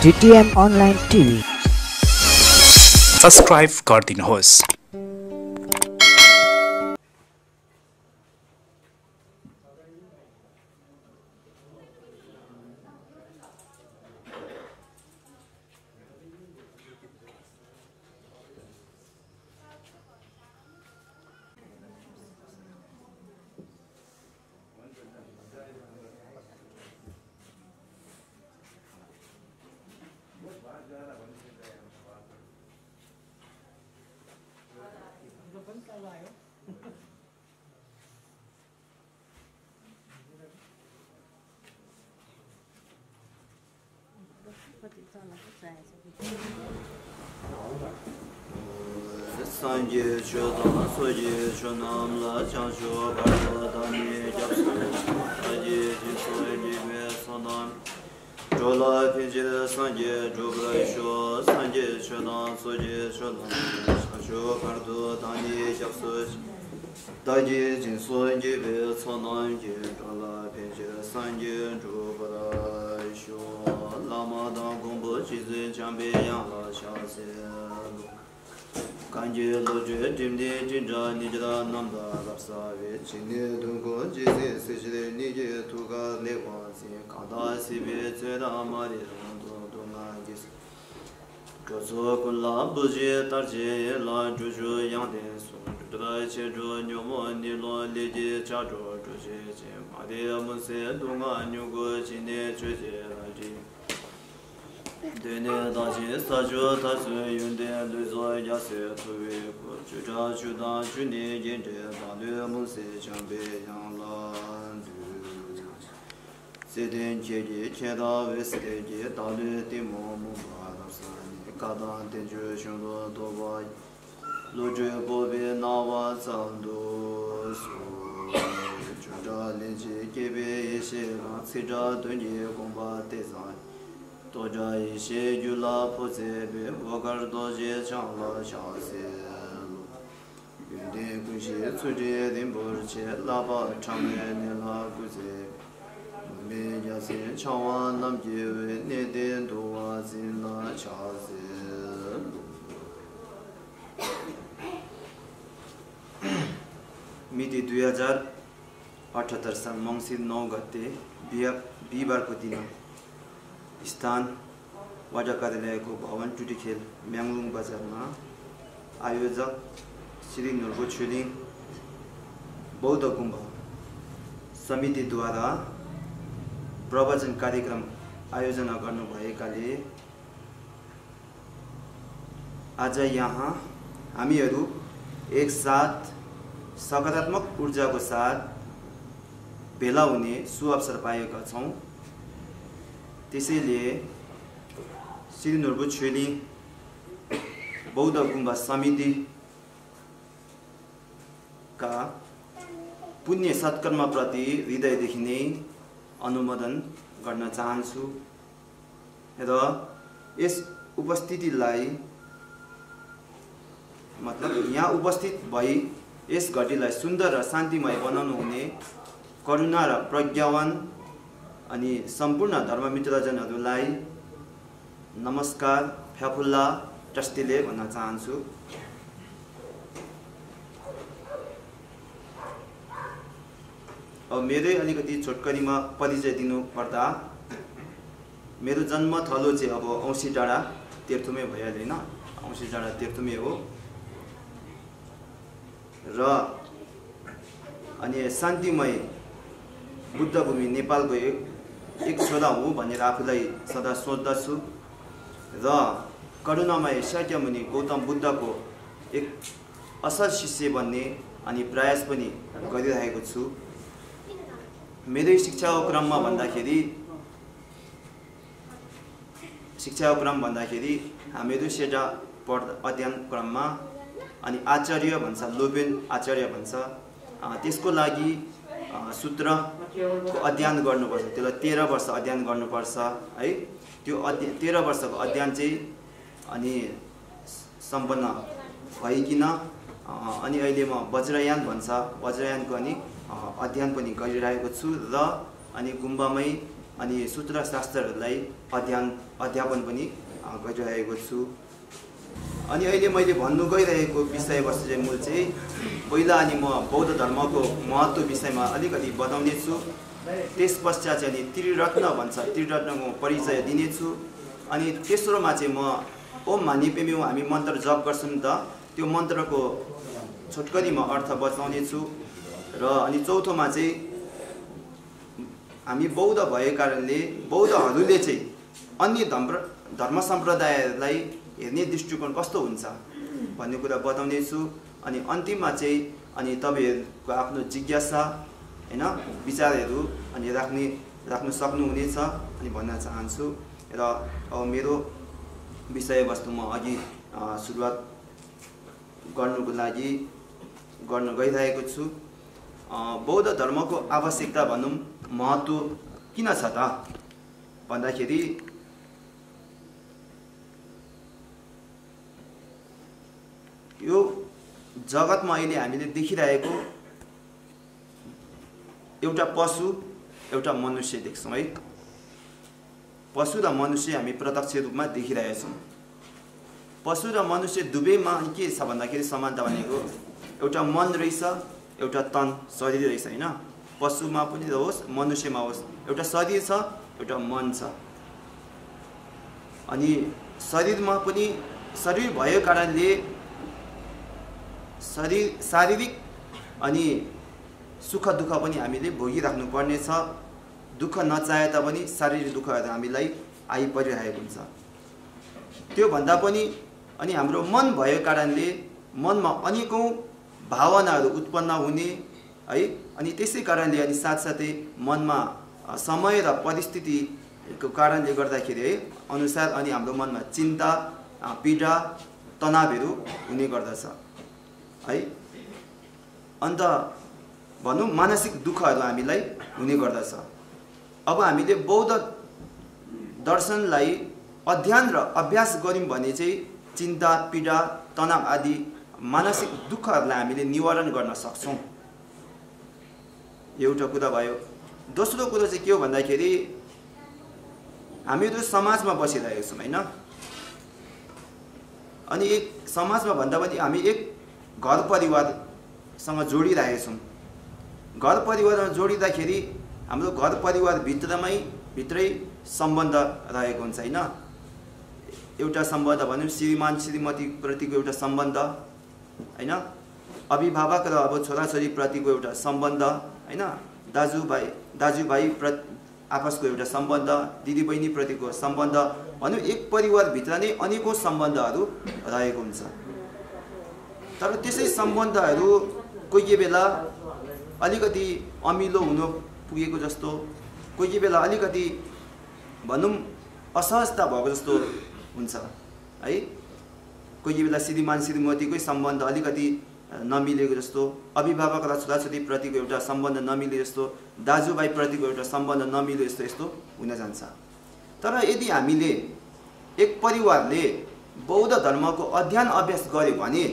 DTM Online TV subscribe गरिदिनुहोस्। Sanje chodan soje chonam la changsho bardo dani japsu aje jinsoe jime sonam jola pinjira sanje jobra sho sanje chodan soje chonam changsho bardo dani japsu daje jinsoe jime sonam je jola pinjira sanje jobra sho lama da gombo chize chambe yang la chase Kanje loje jimde jinja nijra namda lapsa ve chine dungo jise sechile nije tuga lewansi kada sibe tsera mari rondo dunga gis Koso kulla buje tarje la juju yangde sun judra che jo nyomo nilo leje cha jo juje che mare amuse dunga nyugo chine chuje raji Dene daji sajo tasu yunde luzo yase tuwe ku chuja chuda chuni yende dalu muse chambe yang lan du Seden cheji cheda vesede je dalu timo mumba lapsani kada tenju shunlo doba loju bobe nawa zandu su chuja lenji kebe yeshe lan sija dunye gomba tezan Toja ishe yula pose be wakar doje changla chase Yunde kunshi tsuje dimbur che laba changye nila kuze Me yase changwa namje we neden duwa zinla chase मिति 2078 साल मंगसिर 9 गते बिहीबारको दिन स्थान वाजा कार्यालयको भवन टुटीखेल म्याङलुङ बजारमा आयोजक श्री नुर्बु छुलिङ बौद्ध गुम्बा समितिद्वारा प्रवचन कार्यक्रम आयोजना गर्नुभएकाले आज यहाँ हामीहरू एक साथ सकारात्मक ऊर्जाको साथ भेला हुने सुअवसर पाएका छौं। त्यसैले श्री नुर्बु छुलिङ बौद्ध गुम्बा समिति का पुण्य सत्कर्म प्रति हृदयदेखि नै अनुमोदन गर्न चाहन्छु र यस उपस्थितिलाई मतलब यहाँ उपस्थित भई यस घटीलाई सुन्दर र शान्तिमय बनाउनु हुने करुणा र प्रज्ञावान अनि सम्पूर्ण धर्ममित्रजनहरूलाई नमस्कार फ्याफुल्ला टस्टीले भन्न चाहन्छु। अब मेरै अलिकति छोटकरीमा परिचय दिनु पर्दा मेरो जन्म थलो चाहिँ अब औँसी डाँडा तेर्थुमे भइहाल्यो हैन, औँसी डाँडा तेर्थुमे हो र अनि शान्तिमय बुद्धभूमि नेपालको एक छोरा हो भनेर आफूलाई सदा सोच्दछु र करुणामय शाक्यमुनि गौतम बुद्धको एक असल शिष्य बन्ने अनि प्रयास पनि गरिरहेको छु। मेरै शिक्षाको क्रम भन्दाखेरि हामीहरू सेटा अध्ययन क्रममा अनि आचार्य भन्छ, लोबेन आचार्य भन्छ, त्यसको लागि सूत्रको अध्ययन गर्नुपर्छ। त्यसलाई 13 वर्ष अध्ययन गर्नुपर्छ है। त्यो 13 वर्षको अध्ययन चाहिँ अनि सम्पन्न भइकिन अनि अहिले म वज्रयान भन्छ, वज्रयानको अनि अध्ययन पनि गरिरहेको छु र अनि गुम्बामै अनि सूत्रशास्त्रहरूलाई अध्यापन पनि गरिरहेको छु। अनि अहिले मैले भन्नु गइरहेको विषयवस्तु चाहिँ मूल चाहिँ पहिला अनि म बौद्ध धर्मको महत्त्व विषयमा अलिकति बताउने छु। त्यस पश्चात चाहिँ अनि त्रिरत्न भन्छ, त्रिरत्नको परिचय दिनेछु। अनि तेस्रोमा चाहिँ म ओम मानि पेम्यौ हामी मन्त्र जप गर्छौँ नि त, त्यो मन्त्रको छोटकरी म अर्थ बताउने छु। र अनि चौथोमा चाहिँ हामी बौद्ध भएको कारणले बौद्धहरूले चाहिँ अन्य धर्म सम्प्रदायहरूलाई हेर्ने दृष्टिकोण कस्तो हुन्छ भन्ने कुरा बताउने छु। अनि अन्तिममा चाहिँ अनि तपाईँहरूको आफ्नो जिज्ञासा हैन विचारहरू अनि राख्नु सक्नुहुनेछ अनि भन्न चाहन्छु। र अब मेरो विषयवस्तु म अघि सुरुवात गर्नको लागि गर्न गइरहेको छु। बौद्ध धर्मको आवश्यकता भनौँ, महत्त्व किन छ त भन्दाखेरि यो जगतमा अहिले हामीले देखिरहेको एउटा पशु एउटा मनुष्य देख्छौँ है। पशु र मनुष्य हामी प्रत्यक्ष रूपमा देखिरहेछौँ। पशु र मनुष्य दुवैमा के छ भन्दाखेरि समानता भनेको एउटा मन रहेछ, एउटा तन शरीर रहेछ हैन। पशुमा पनि होस् मनुष्यमा होस् एउटा शरीर छ, एउटा मन छ। अनि शरीरमा पनि शरीर भएको कारणले शारीरिक अनि सुख दुःख पनि हामीले भोगिराख्नु पर्ने छ। दुःख नचाहे तापनि शारीरिक दुःखहरू हामीलाई आइपरिरहेको हुन्छ। त्यो भन्दा पनि अनि हाम्रो मन भएको कारणले मनमा अनेकौं भावनाहरू उत्पन्न हुने है। अनि त्यसै कारणले अनि साथसाथै मनमा समय र परिस्थितिको कारणले गर्दाखेरि है अनुसार अनि हाम्रो मनमा चिन्ता, पीडा, तनावहरू हुने गर्दछ है। अन्त भनौँ मानसिक दुःखहरू हामीलाई हुने गर्दछ। अब हामीले बौद्ध दर्शनलाई अध्ययन र अभ्यास गऱ्यौँ भने चाहिँ चिन्ता, पीडा, तनाव आदि मानसिक दुःखहरूलाई हामीले निवारण गर्न सक्छौँ। एउटा कुरा भयो। दोस्रो कुरा चाहिँ के हो भन्दाखेरि हामीहरू समाजमा बसिरहेका छौँ हैन। अनि एक समाजमा भन्दा पनि हामी एक घर परिवारसँग जोडिरहेका छौँ। घर परिवारमा जोडिँदाखेरि हाम्रो घर परिवार भित्रै सम्बन्ध रहेको हुन्छ हैन। एउटा सम्बन्ध भनौँ श्रीमान श्रीमती प्रतिको एउटा सम्बन्ध हैन, अभिभावक र अब छोराछोरी प्रतिको एउटा सम्बन्ध हैन, दाजुभाइ आपसको एउटा सम्बन्ध, दिदीबहिनी प्रतिको सम्बन्ध भनौँ एक परिवारभित्र नै अनेकौं सम्बन्धहरू रहेको हुन्छ। तर त्यसै सम्बन्धहरू कोही बेला अलिकति अमिलो हुन पुगेको जस्तो, कोही बेला अलिकति भनौँ असहजता भएको जस्तो हुन्छ है। कोही बेला श्रीमान श्रीमतीकै सम्बन्ध अलिकति नमिलेको जस्तो, अभिभावक र छोराछोरी प्रतिको एउटा सम्बन्ध नमिले जस्तो, दाजुभाइ प्रतिको एउटा सम्बन्ध नमिले जस्तो यस्तो हुन जान्छ। तर यदि हामीले एक परिवारले बौद्ध धर्मको अध्ययन अभ्यास गर्यो भने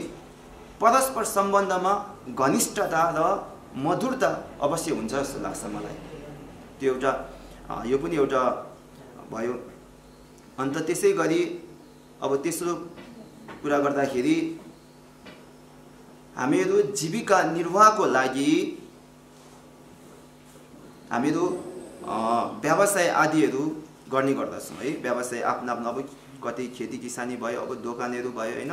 परस्पर सम्बन्धमा घनिष्ठता र मधुरता अवश्य हुन्छ जस्तो लाग्छ मलाई। त्यो एउटा यो पनि एउटा भयो। अन्त त्यसै गरी अब तेस्रो कुरा गर्दाखेरि हामीहरू जीविका निर्वाहको लागि हामीहरू व्यवसाय आदिहरू गर्ने गर्दछौँ है। व्यवसाय आफ्नो आफ्नो अब कतै खेती किसानी भयो, अब दोकानहरू भयो हैन,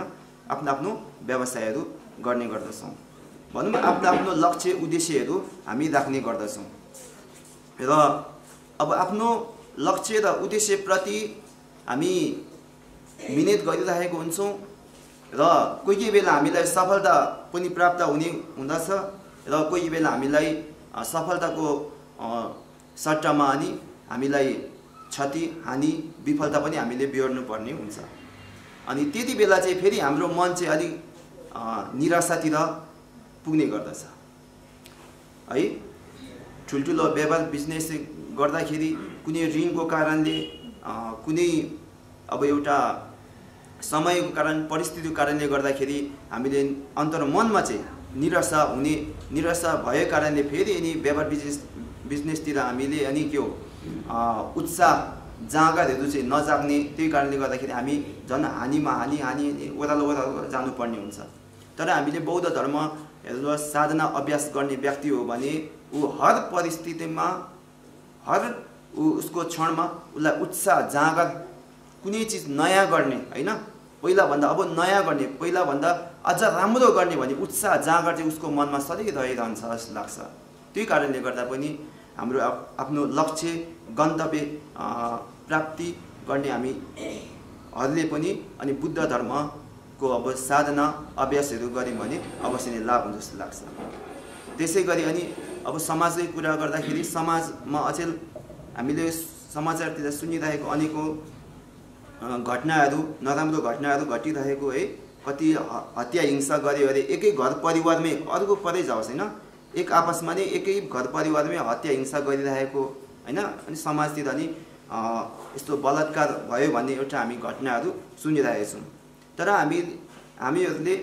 आफ्नो आफ्नो व्यवसायहरू गर्ने गर्दछौँ। भनौँ आफ्नो आफ्नो लक्ष्य उद्देश्यहरू हामी राख्ने गर्दछौँ। र अब आफ्नो लक्ष्य र उद्देश्यप्रति हामी मिहिनेत गरिरहेको हुन्छौँ र कोही बेला हामीलाई सफलता पनि प्राप्त हुँदछ र कोही बेला हामीलाई सफलताको सट्टामा अनि हामीलाई क्षति, हानि, विफलता पनि हामीले बिहोर्नु पर्ने हुन्छ। अनि त्यति बेला चाहिँ फेरि हाम्रो मन चाहिँ अलिक निराशातिर पुग्ने गर्दछ है। ठुल्ठुलो व्यापार बिजनेस गर्दाखेरि कुनै ऋणको कारणले, कुनै अब एउटा समयको कारण, परिस्थितिको कारणले गर्दाखेरि हामीले अन्तर्मनमा चाहिँ निराशा भएको कारणले फेरि अनि व्यापार बिजनेसतिर हामीले अनि के हो उत्साह जाँगरहरू चाहिँ नजाग्ने, त्यही कारणले गर्दाखेरि हामी झन् हानिमा हानि ओह्रालो जानुपर्ने हुन्छ। तर हामीले बौद्ध धर्म साधना अभ्यास गर्ने व्यक्ति हो भने ऊ हर परिस्थितिमा हर उसको क्षणमा उसलाई उत्साह जाँगर, कुनै चिज नयाँ गर्ने होइन, पहिलाभन्दा अब नयाँ गर्ने, पहिलाभन्दा अझ राम्रो गर्ने भन्ने उत्साह जाँगर चाहिँ उसको मनमा सधैँ रहिरहन्छ जस्तो लाग्छ। त्यही कारणले गर्दा पनि हाम्रो आफ्नो लक्ष्य गन्तव्य प्राप्ति गर्ने हामीहरूले पनि अनि बुद्ध धर्मको अब साधना अभ्यासहरू गऱ्यौँ भने अवश्य नै लाभ हुन्छ जस्तो लाग्छ। त्यसै गरी अनि अब समाजकै कुरा गर्दाखेरि समाजमा अचेल हामीले समाचारतिर सुनिरहेको अनेकौँ घटनाहरू, नराम्रो घटनाहरू घटिरहेको है, कति हत्या हिंसा गऱ्यो अरे एकै घर परिवारमै अर्को परै जाओस् होइन, एक आपसमा नै एकै घर परिवारमै हत्या हिंसा गरिरहेको होइन, अनि समाजतिर अनि यस्तो बलात्कार भयो भन्ने एउटा हामी घटनाहरू सुनिरहेका छौँ। तर हामीहरूले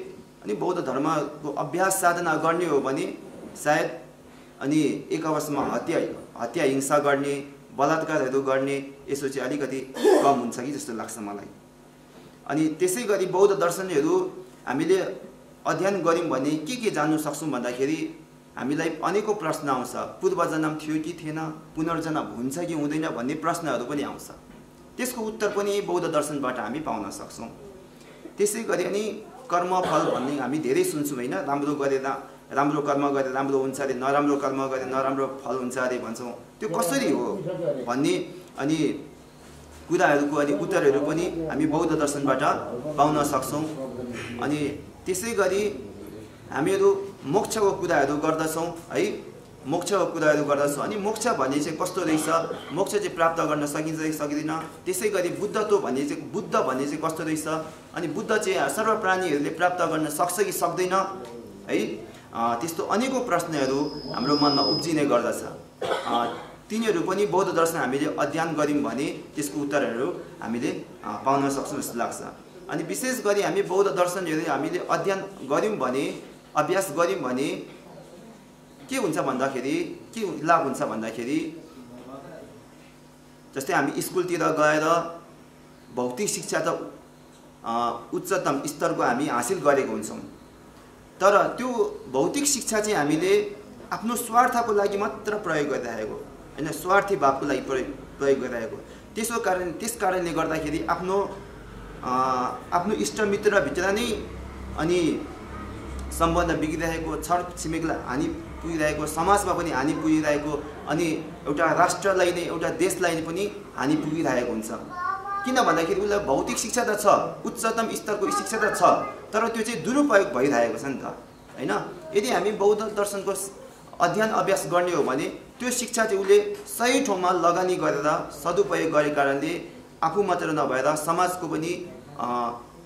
अनि बौद्ध धर्मको अभ्यास साधना गर्ने हो भने सायद अनि एक आपसमा हत्या हिंसा गर्ने, बलात्कारहरू गर्ने यसो चाहिँ अलिकति कम हुन्छ कि जस्तो लाग्छ मलाई। अनि त्यसै गरी बौद्ध दर्शनहरू हामीले अध्ययन गऱ्यौँ भने के जान्नु सक्छौँ भन्दाखेरि हामीलाई अनेकौँ प्रश्न आउँछ। पूर्वजन्म थियो कि थिएन, पुनर्जन्म हुन्छ कि हुँदैन भन्ने प्रश्नहरू पनि आउँछ। त्यसको उत्तर पनि बौद्ध दर्शनबाट हामी पाउन सक्छौँ। त्यसै गरी अनि कर्मफल भन्ने हामी धेरै सुन्छौँ होइन, राम्रो गरेर राम्रो कर्म गरे राम्रो हुन्छ अरे, नराम्रो कर्म गरे नराम्रो फल हुन्छ अरे भन्छौँ। त्यो कसरी हो भन्ने अनि कुराहरूको अनि उत्तरहरू पनि हामी बौद्ध दर्शनबाट पाउन सक्छौँ। अनि त्यसै गरी हामीहरू मोक्षको कुराहरू गर्दछौँ है, मोक्षको कुराहरू गर्दछौँ। अनि मोक्ष भन्ने चाहिँ कस्तो रहेछ, मोक्ष चाहिँ प्राप्त गर्न सकिन्छ कि सक्दैन, त्यसै गरी बुद्धत्व भन्ने चाहिँ कस्तो रहेछ, अनि बुद्ध चाहिँ सर्व प्राणीहरूले प्राप्त गर्न सक्छ कि सक्दैन है, त्यस्तो अनेकौँ प्रश्नहरू हाम्रो मनमा उब्जिने गर्दछ। तिनीहरू पनि बौद्ध दर्शन हामीले अध्ययन गऱ्यौँ भने त्यसको उत्तरहरू हामीले पाउन सक्छौँ जस्तो लाग्छ। अनि विशेष गरी हामी बौद्ध दर्शनहरू हामीले अध्ययन गऱ्यौँ भने, अभ्यास गऱ्यौँ भने के हुन्छ भन्दाखेरि, के लाभ हुन्छ भन्दाखेरि, जस्तै हामी स्कुलतिर गएर भौतिक शिक्षा त उच्चतम स्तरको हामी हासिल गरेको हुन्छौँ, तर त्यो भौतिक शिक्षा चाहिँ हामीले आफ्नो स्वार्थको लागि मात्र प्रयोग गरिरहेको होइन, स्वार्थी भावको लागि प्रयोग गरिरहेको। त्यस कारणले गर्दाखेरि आफ्नो इष्टमित्रभित्र नै अनि सम्बन्ध बिग्रिरहेको, छर छिमेकलाई हानि पुगिरहेको, समाजमा पनि हानि पुगिरहेको, अनि एउटा राष्ट्रलाई नै एउटा देशलाई पनि हानि पुगिरहेको हुन्छ। किन भन्दाखेरि उसलाई भौतिक शिक्षा त छ, उच्चतम स्तरको शिक्षा त छ, तर त्यो चाहिँ दुरुपयोग भइरहेको छ नि त होइन। यदि हामी बौद्ध दर्शनको अध्ययन अभ्यास गर्ने हो भने त्यो शिक्षा चाहिँ उसले सही ठाउँमा लगानी गरेर सदुपयोग गरेको कारणले आफू मात्र नभएर समाजको पनि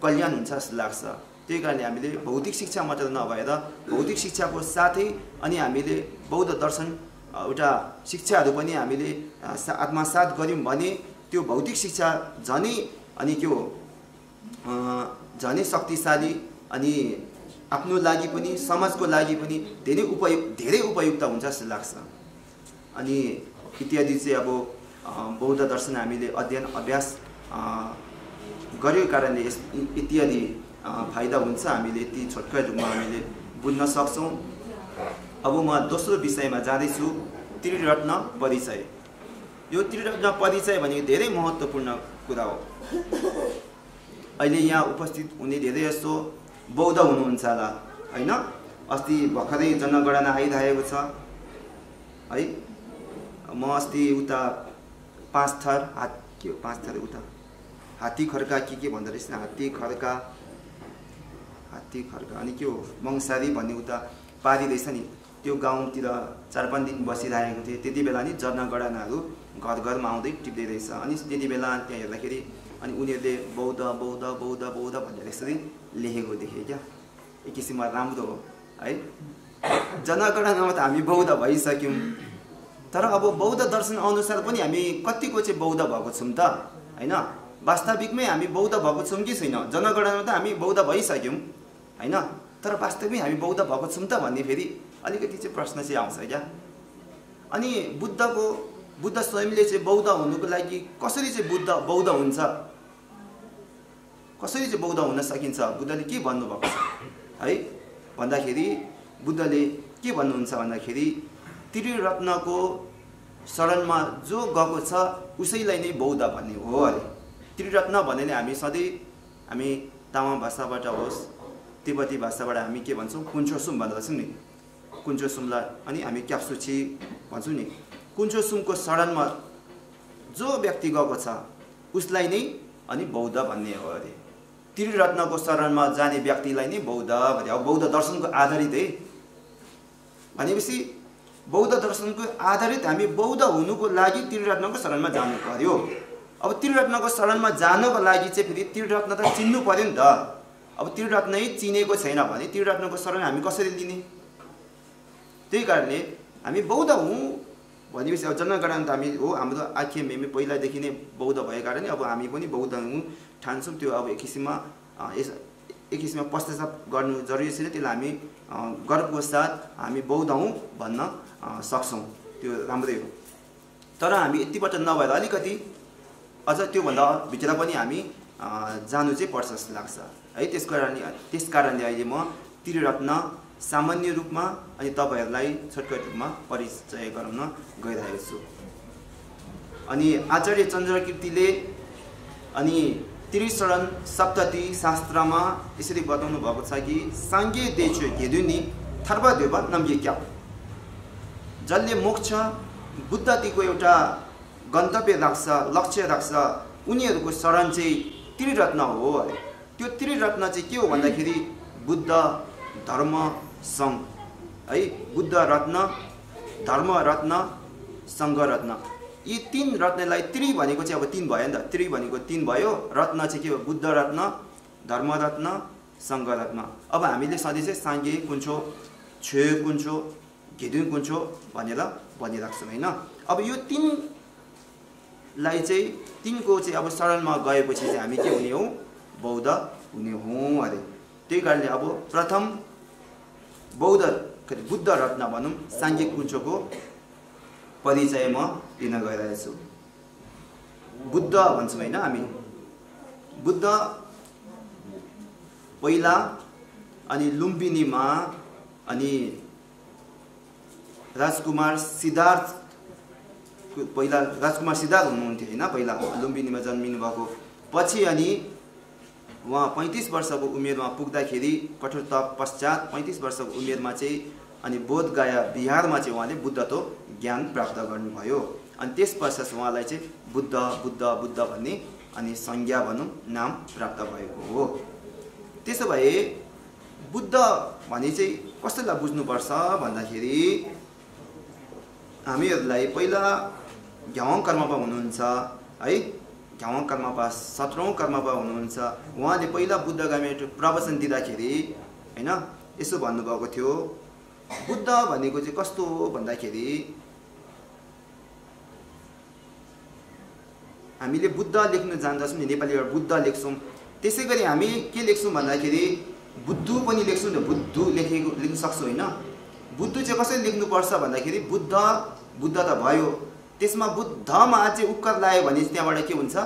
कल्याण हुन्छ जस्तो लाग्छ। त्यही कारणले हामीले भौतिक शिक्षा मात्र नभएर भौतिक शिक्षाको साथै अनि हामीले बौद्ध दर्शन एउटा शिक्षाहरू पनि हामीले आत्मसात गऱ्यौँ भने त्यो भौतिक शिक्षा झनै अनि के हो झनै शक्तिशाली अनि आफ्नो लागि पनि समाजको लागि पनि धेरै उपयुक्त हुन्छ जस्तो लाग्छ। अनि इत्यादि चाहिँ अब बौद्ध दर्शन हामीले अध्ययन अभ्यास गरेको कारणले इत्यादि फाइदा हुन्छ, हामीले यति छोटकट रूपमा हामीले बुझ्न सक्छौँ। अब म दोस्रो विषयमा जाँदैछु, त्रिरत्न परिचय। यो त्रिरत्न परिचय भनेको धेरै महत्त्वपूर्ण कुरा हो। अहिले यहाँ उपस्थित हुने धेरै जस्तो बौद्ध हुनुहुन्छ होला होइन, अस्ति भर्खरै जनगणना आइरहेको छ है। म अस्ति उता पाँच थर उता हात्ती खड्का के भन्दो रहेछ, हात्ती खड्का अनि के हो मङसारी भन्ने उता पारी रहेछ नि, त्यो गाउँतिर 4-5 दिन बसिरहेको थिएँ। त्यति बेला नि जनगणनाहरू घर घरमा आउँदै टिप्दै रहेछ। अनि त्यति बेला त्यहाँ हेर्दाखेरि अनि उनीहरूले बौद्ध बौद्ध बौद्ध बौद्ध भनेर यसरी लेखेको देखेँ क्या। एक किसिममा राम्रो हो है, जनगणनामा त हामी बौद्ध भइसक्यौँ, तर अब बौद्ध दर्शन अनुसार पनि हामी कतिको चाहिँ बौद्ध भएको छौँ त होइन। वास्तविकमै हामी बौद्ध भएको छौँ कि छैन, जनगणनामा त हामी बौद्ध भइसक्यौँ होइन, तर वास्तविकमै हामी बौद्ध भएको छौँ त भन्ने फेरि अलिकति चाहिँ प्रश्न चाहिँ आउँछ क्या। अनि बुद्धको बुद्ध स्वयंले चाहिँ बौद्ध हुनुको लागि कसरी चाहिँ बौद्ध हुन्छ, कसरी चाहिँ बौद्ध हुन सकिन्छ, बुद्धले के भन्नुभएको छ है भन्दाखेरि बुद्धले के भन्नुहुन्छ भन्दाखेरि त्रिरत्नको शरणमा जो गएको छ उसैलाई नै बौद्ध भन्ने हो अरे। त्रिरत्न भनेले हामी सधैँ हामी तामा भाषाबाट होस् तिब्बती भाषाबाट हामी के भन्छौँ कुञ्चोसुम भन्दछौँ नि, कुञ्चोसुमलाई अनि हामी क्याप्सुची भन्छौँ नि। कुञ्चोसुमको शरणमा जो व्यक्ति गएको छ उसलाई नै अनि बौद्ध भन्ने हो अरे। त्रिरत्नको शरणमा जाने व्यक्तिलाई नै बौद्ध भने। अब बौद्ध दर्शनको आधारित है भनेपछि बौद्ध दर्शनको आधारित हामी बौद्ध हुनुको लागि त्रिरत्नको शरणमा जानु पर्यो। अब त्रिरत्नको शरणमा जानको लागि चाहिँ फेरि त्रिरत्न त चिन्नु पर्यो नि त। अब त्रिरत्नै चिनेको छैन भने त्रिरत्नको शरण हामी कसरी लिने? त्यही कारणले हामी बौद्ध हौँ भनेपछि अब जनगणना त हामी हो, हाम्रो आखे मेमे पहिलादेखि नै बौद्ध भएको कारणले अब हामी पनि बौद्ध हौँ ठान्छौँ। त्यो अब एक किसिममा पश्चाताप गर्नु जरुरी छैन, त्यसलाई हामी गर्वको साथ हामी बौद्ध हौँ भन्न सक्छौँ, त्यो राम्रै हो। तर हामी यतिबाट नभएर अलिकति अझ त्योभन्दा भित्र पनि हामी जानु चाहिँ पर्छ जस्तो लाग्छ है। त्यस कारणले अहिले म त्रिरत्न सामान्य रूपमा अनि तपाईहरूलाई छोटकट रूपमा परिचय गराउन गइरहेको छु। अनि आचार्य चन्द्रकीर्तिले अनि त्रिशरण सप्तती शास्त्रमा यसरी बताउनु भएको छ कि साङ्गे देश घेदुनी थर्वदेव नम्गे क्या, जसले मोक्ष बुद्धतिको एउटा गन्तव्य राख्छ, लक्ष्य राख्छ, उनीहरूको शरण चाहिँ त्रिरत्न हो अरे। त्यो त्रिरत्न चाहिँ के हो भन्दाखेरि बुद्ध धर्म सङ्घ है। बुद्ध रत्न, धर्म रत्न, सङ्घ रत्न, यी तीन रत्नलाई त्रि भनेको चाहिँ अब तीन भयो नि त, त्रि भनेको तीन भयो, रत्न चाहिँ के हो बुद्ध रत्न, धर्म रत्न, सङ्घ रत्न। अब हामीले सधैँ चाहिँ साङ्गे कुञ्चो, छे कुञ्चो, घेदुन कुञ्चो भनेर भनिराख्छौँ होइन। अब यो तीनलाई चाहिँ तिनको चाहिँ अब शरणमा गएपछि चाहिँ हामी के हुने हौँ बौद्ध हुने हौँ अरे। त्यही कारणले अब प्रथम बुद्ध रत्न भनौँ साङ्गे कुञ्चोको परिचय म दिन गइरहेको छु। बुद्ध भन्छौँ होइन हामी, बुद्ध पहिला अनि लुम्बिनीमा अनि राजकुमार सिद्धार्थ हुनुहुन्थ्यो होइन, पहिला लुम्बिनीमा जन्मिनु भएको। पछि अनि उहाँ 35 वर्षको उमेरमा पुग्दाखेरि कठोर तप पश्चात 35 वर्षको उमेरमा चाहिँ अनि बोधगया बिहारमा चाहिँ उहाँले बुद्धत्व ज्ञान प्राप्त गर्नुभयो। अनि त्यस पश्चात उहाँलाई चाहिँ बुद्ध बुद्ध बुद्ध भन्ने अनि संज्ञा भनौँ नाम प्राप्त भएको हो। त्यसो भए बुद्ध भने चाहिँ कसैलाई बुझ्नुपर्छ भन्दाखेरि हामीहरूलाई पहिला घ्यावाङ कर्मपा हुनुहुन्छ है, घ्यावाङ कर्मपा 17औं कर्मपा हुनुहुन्छ। उहाँले पहिला बुद्धगामी प्रवचन दिँदाखेरि होइन यसो भन्नुभएको थियो, बुद्ध भनेको चाहिँ कस्तो हो भन्दाखेरि हामीले बुद्ध लेख्न जान्दछौँ नि, नेपालीबाट बुद्ध लेख्छौँ, त्यसै गरी हामी के लेख्छौँ भन्दाखेरि बुद्धु पनि लेख्छौँ नि, बुद्धु लेख्न सक्छौँ होइन। बुद्धु चाहिँ कसरी लेख्नुपर्छ भन्दाखेरि बुद्ध त भयो, त्यसमा बुद्धमा चाहिँ उक्कर लगायो भने त्यहाँबाट के हुन्छ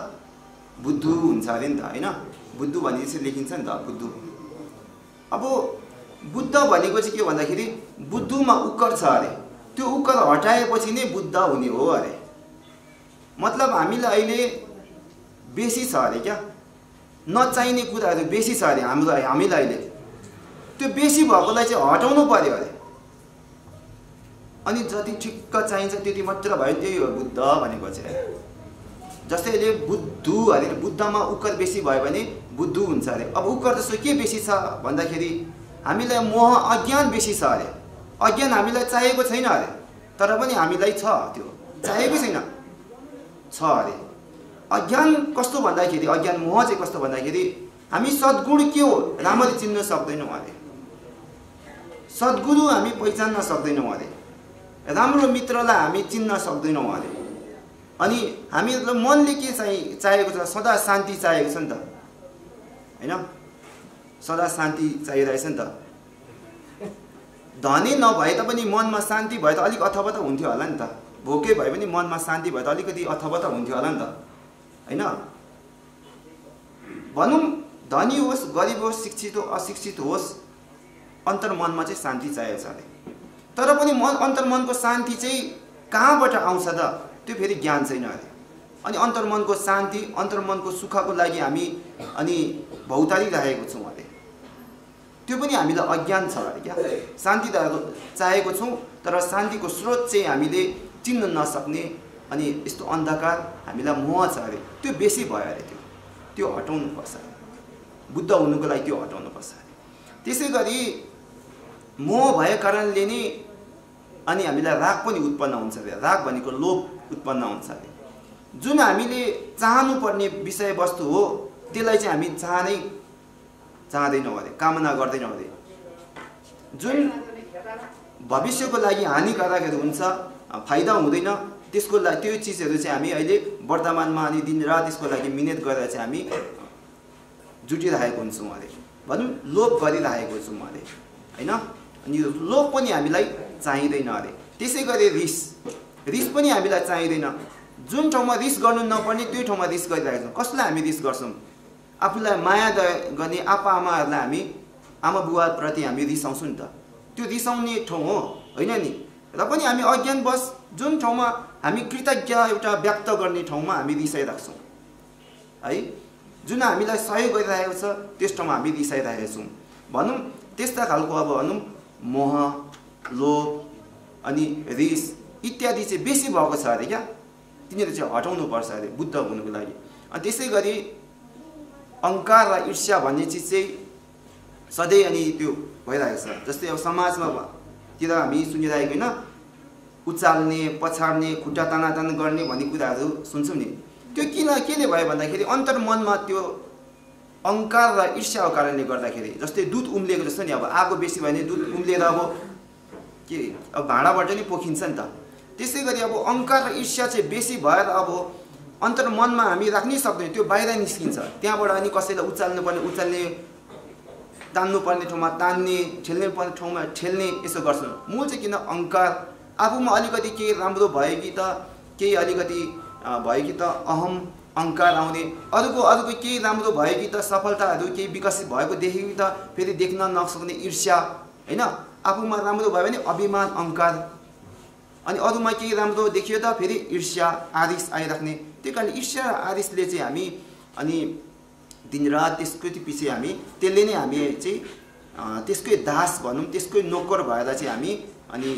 बुद्धु हुन्छ अरे नि त होइन। बुद्धु भने चाहिँ लेखिन्छ नि त बुद्धु। अब बुद्ध भनेको चाहिँ के भन्दाखेरि बुद्धुमा उक्कर छ अरे, त्यो उक्कर हटाएपछि नै बुद्ध हुने हो अरे। मतलब हामीलाई अहिले बेसी छ अरे, क्या नचाहिने कुराहरू बेसी छ अरे हामीलाई अहिले, त्यो बेसी भएकोलाई चाहिँ हटाउनु पर्यो अरे। अनि जति ठिक्क चाहिन्छ त्यति मात्र भयो, त्यही हो बुद्ध भनेको चाहिँ। जस्तै अहिले बुद्धु अरे, बुद्धमा उक्कर बेसी भयो भने बुद्धु हुन्छ अरे। अब उक्कर जस्तो के बेसी छ भन्दाखेरि हामीलाई मोह अज्ञान बेसी छ अरे। अज्ञान हामीलाई चाहिएको छैन अरे, तर पनि हामीलाई छ, त्यो चाहिएको छैन छ अरे। अज्ञान कस्तो भन्दाखेरि अज्ञान मोह चाहिँ कस्तो भन्दाखेरि हामी सद्गुण के हो राम्ररी चिन्न सक्दैनौँ अरे, सद्गुरु हामी पहिचान्न सक्दैनौँ अरे, राम्रो मित्रलाई हामी चिन्न सक्दैनौँ अरे। अनि हामीलाई मनले के चाहिएको छ, सदा शान्ति चाहिएको छ नि त होइन, सदा शान्ति चाहिरहेछ नि त। धनी नभए तापनि मनमा शान्ति भए त अलिक अथवा त हुन्थ्यो होला नि त भोकै भए पनि मनमा शान्ति भए त अलिकति अथवा त हुन्थ्यो होला नि त हैन। भनौँ धनी होस् गरिब होस् शिक्षित हो अशिक्षित होस् अन्तर्मनमा चाहिँ शान्ति चाहिएको छ अरे। तर पनि अन्तर्मनको शान्ति चाहिँ कहाँबाट आउँछ त त्यो फेरि ज्ञान छैन अरे। अनि अन्तर्मनको शान्ति अन्तर्मनको सुखको लागि हामी अनि भौतारिरहेको छौँ अरे। त्यो पनि हामीलाई अज्ञान छ अरे क्या। शान्ति त चाहेको छौँ तर शान्तिको स्रोत चाहिँ हामीले चिन्न नसक्ने अनि यस्तो अन्धकार हामीलाई मोह छ अरे। त्यो बेसी भयो अरे। त्यो हटाउनु पर्छ अरे। बुद्ध हुनुको लागि त्यो हटाउनु पर्छ अरे। त्यसै गरी मोह भएको कारणले नै अनि हामीलाई राग पनि उत्पन्न हुन्छ अरे। राग भनेको लोभ उत्पन्न हुन्छ अरे। जुन हामीले चाहनुपर्ने विषयवस्तु हो त्यसलाई चाहिँ हामी चाहँदैनौँ अरे, कामना गर्दैनौँ अरे। जुन भविष्यको लागि हानिकारकहरू हुन्छ फाइदा हुँदैन त्यसको लागि त्यो चिजहरू चाहिँ हामी अहिले वर्तमानमा अनि दिनरात त्यसको लागि मिहिनेत गरेर चाहिँ हामी जुटिरहेको हुन्छौँ अरे। भनौँ लोभ गरिरहेको छौँ अरे हैन। अनि यो लोभ पनि हामीलाई चाहिँदैन अरे। त्यसै गरी रिस पनि हामीलाई चाहिँदैन। जुन ठाउँमा रिस गर्नु नपर्ने त्यो ठाउँमा रिस गरिरहेको छौँ। कसलाई हामी रिस गर्छौँ? आफूलाई माया गर्ने आप्पा आमाहरूलाई हामी आमा बुवाप्रति हामी रिसाउँछौँ नि त। त्यो रिसाउने ठाउँ हो होइन नि। र पनि हामी अज्ञानवश जुन ठाउँमा हामी कृतज्ञ एउटा व्यक्त गर्ने ठाउँमा हामी रिसाइराख्छौँ है। जुन हामीलाई सहयोग गरिरहेको छ त्यस ठाउँमा हामी रिसाइरहेका छौँ। भनौँ त्यस्ता खालको अब भनौँ मोह लोभ अनि रिस इत्यादि चाहिँ बेसी भएको छ अरे क्या। तिनीहरू चाहिँ हटाउनु पर्छ अरे बुद्ध हुनुको लागि। अनि त्यसै गरी अहङ्कार र ईर्ष्या भन्ने चिज चाहिँ सधैँ अनि त्यो भइरहेको छ। जस्तै अब समाजमा तिर हामी सुनिरहेको होइन उचाल्ने पछाड्ने खुट्टा तानातान गर्ने भन्ने कुराहरू सुन्छौँ नि। त्यो केले भयो भन्दाखेरि अन्तर्मनमा त्यो अहङ्कार र ईर्ष्याको कारणले गर्दाखेरि जस्तै दुध उम्लिएको जस्तो नि। अब आगो बेसी भयो भने दुध उम्लिएर अब के अब भाँडाबाट नि पोखिन्छ नि त। त्यसै गरी अब अहङ्कार र ईर्ष्या चाहिँ बेसी भएर अब अन्तर्मनमा हामी राख्नै सक्दैनौँ। त्यो बाहिर निस्किन्छ। त्यहाँबाट अनि कसैलाई उचाल्नुपर्ने उचाल्ने तान्नुपर्ने ठाउँमा तान्ने ठेल्ने पर्ने ठाउँमा ठेल्ने यसो गर्छौँ। मूल चाहिँ किन अहङ्कार आफूमा अलिकति केही राम्रो भयो कि त केही अलिकति भयो कि त अहङ्कार आउने अरूको केही राम्रो भयो कि त सफलताहरू केही विकसित भएको देख्यो कि त फेरि देख्न नसक्ने ईर्ष्या होइन। आफूमा राम्रो भयो भने अभिमान अहङ्कार अनि अरूमा केही राम्रो देखियो त फेरि ईर्ष्या आरिस आइराख्ने। त्यो कारणले ईर्ष्या आरिसले चाहिँ हामी अनि दिनरात त्यसको पछि हामी त्यसले नै हामी चाहिँ त्यसकै दास भनौँ त्यसकै नोकर भएर चाहिँ हामी अनि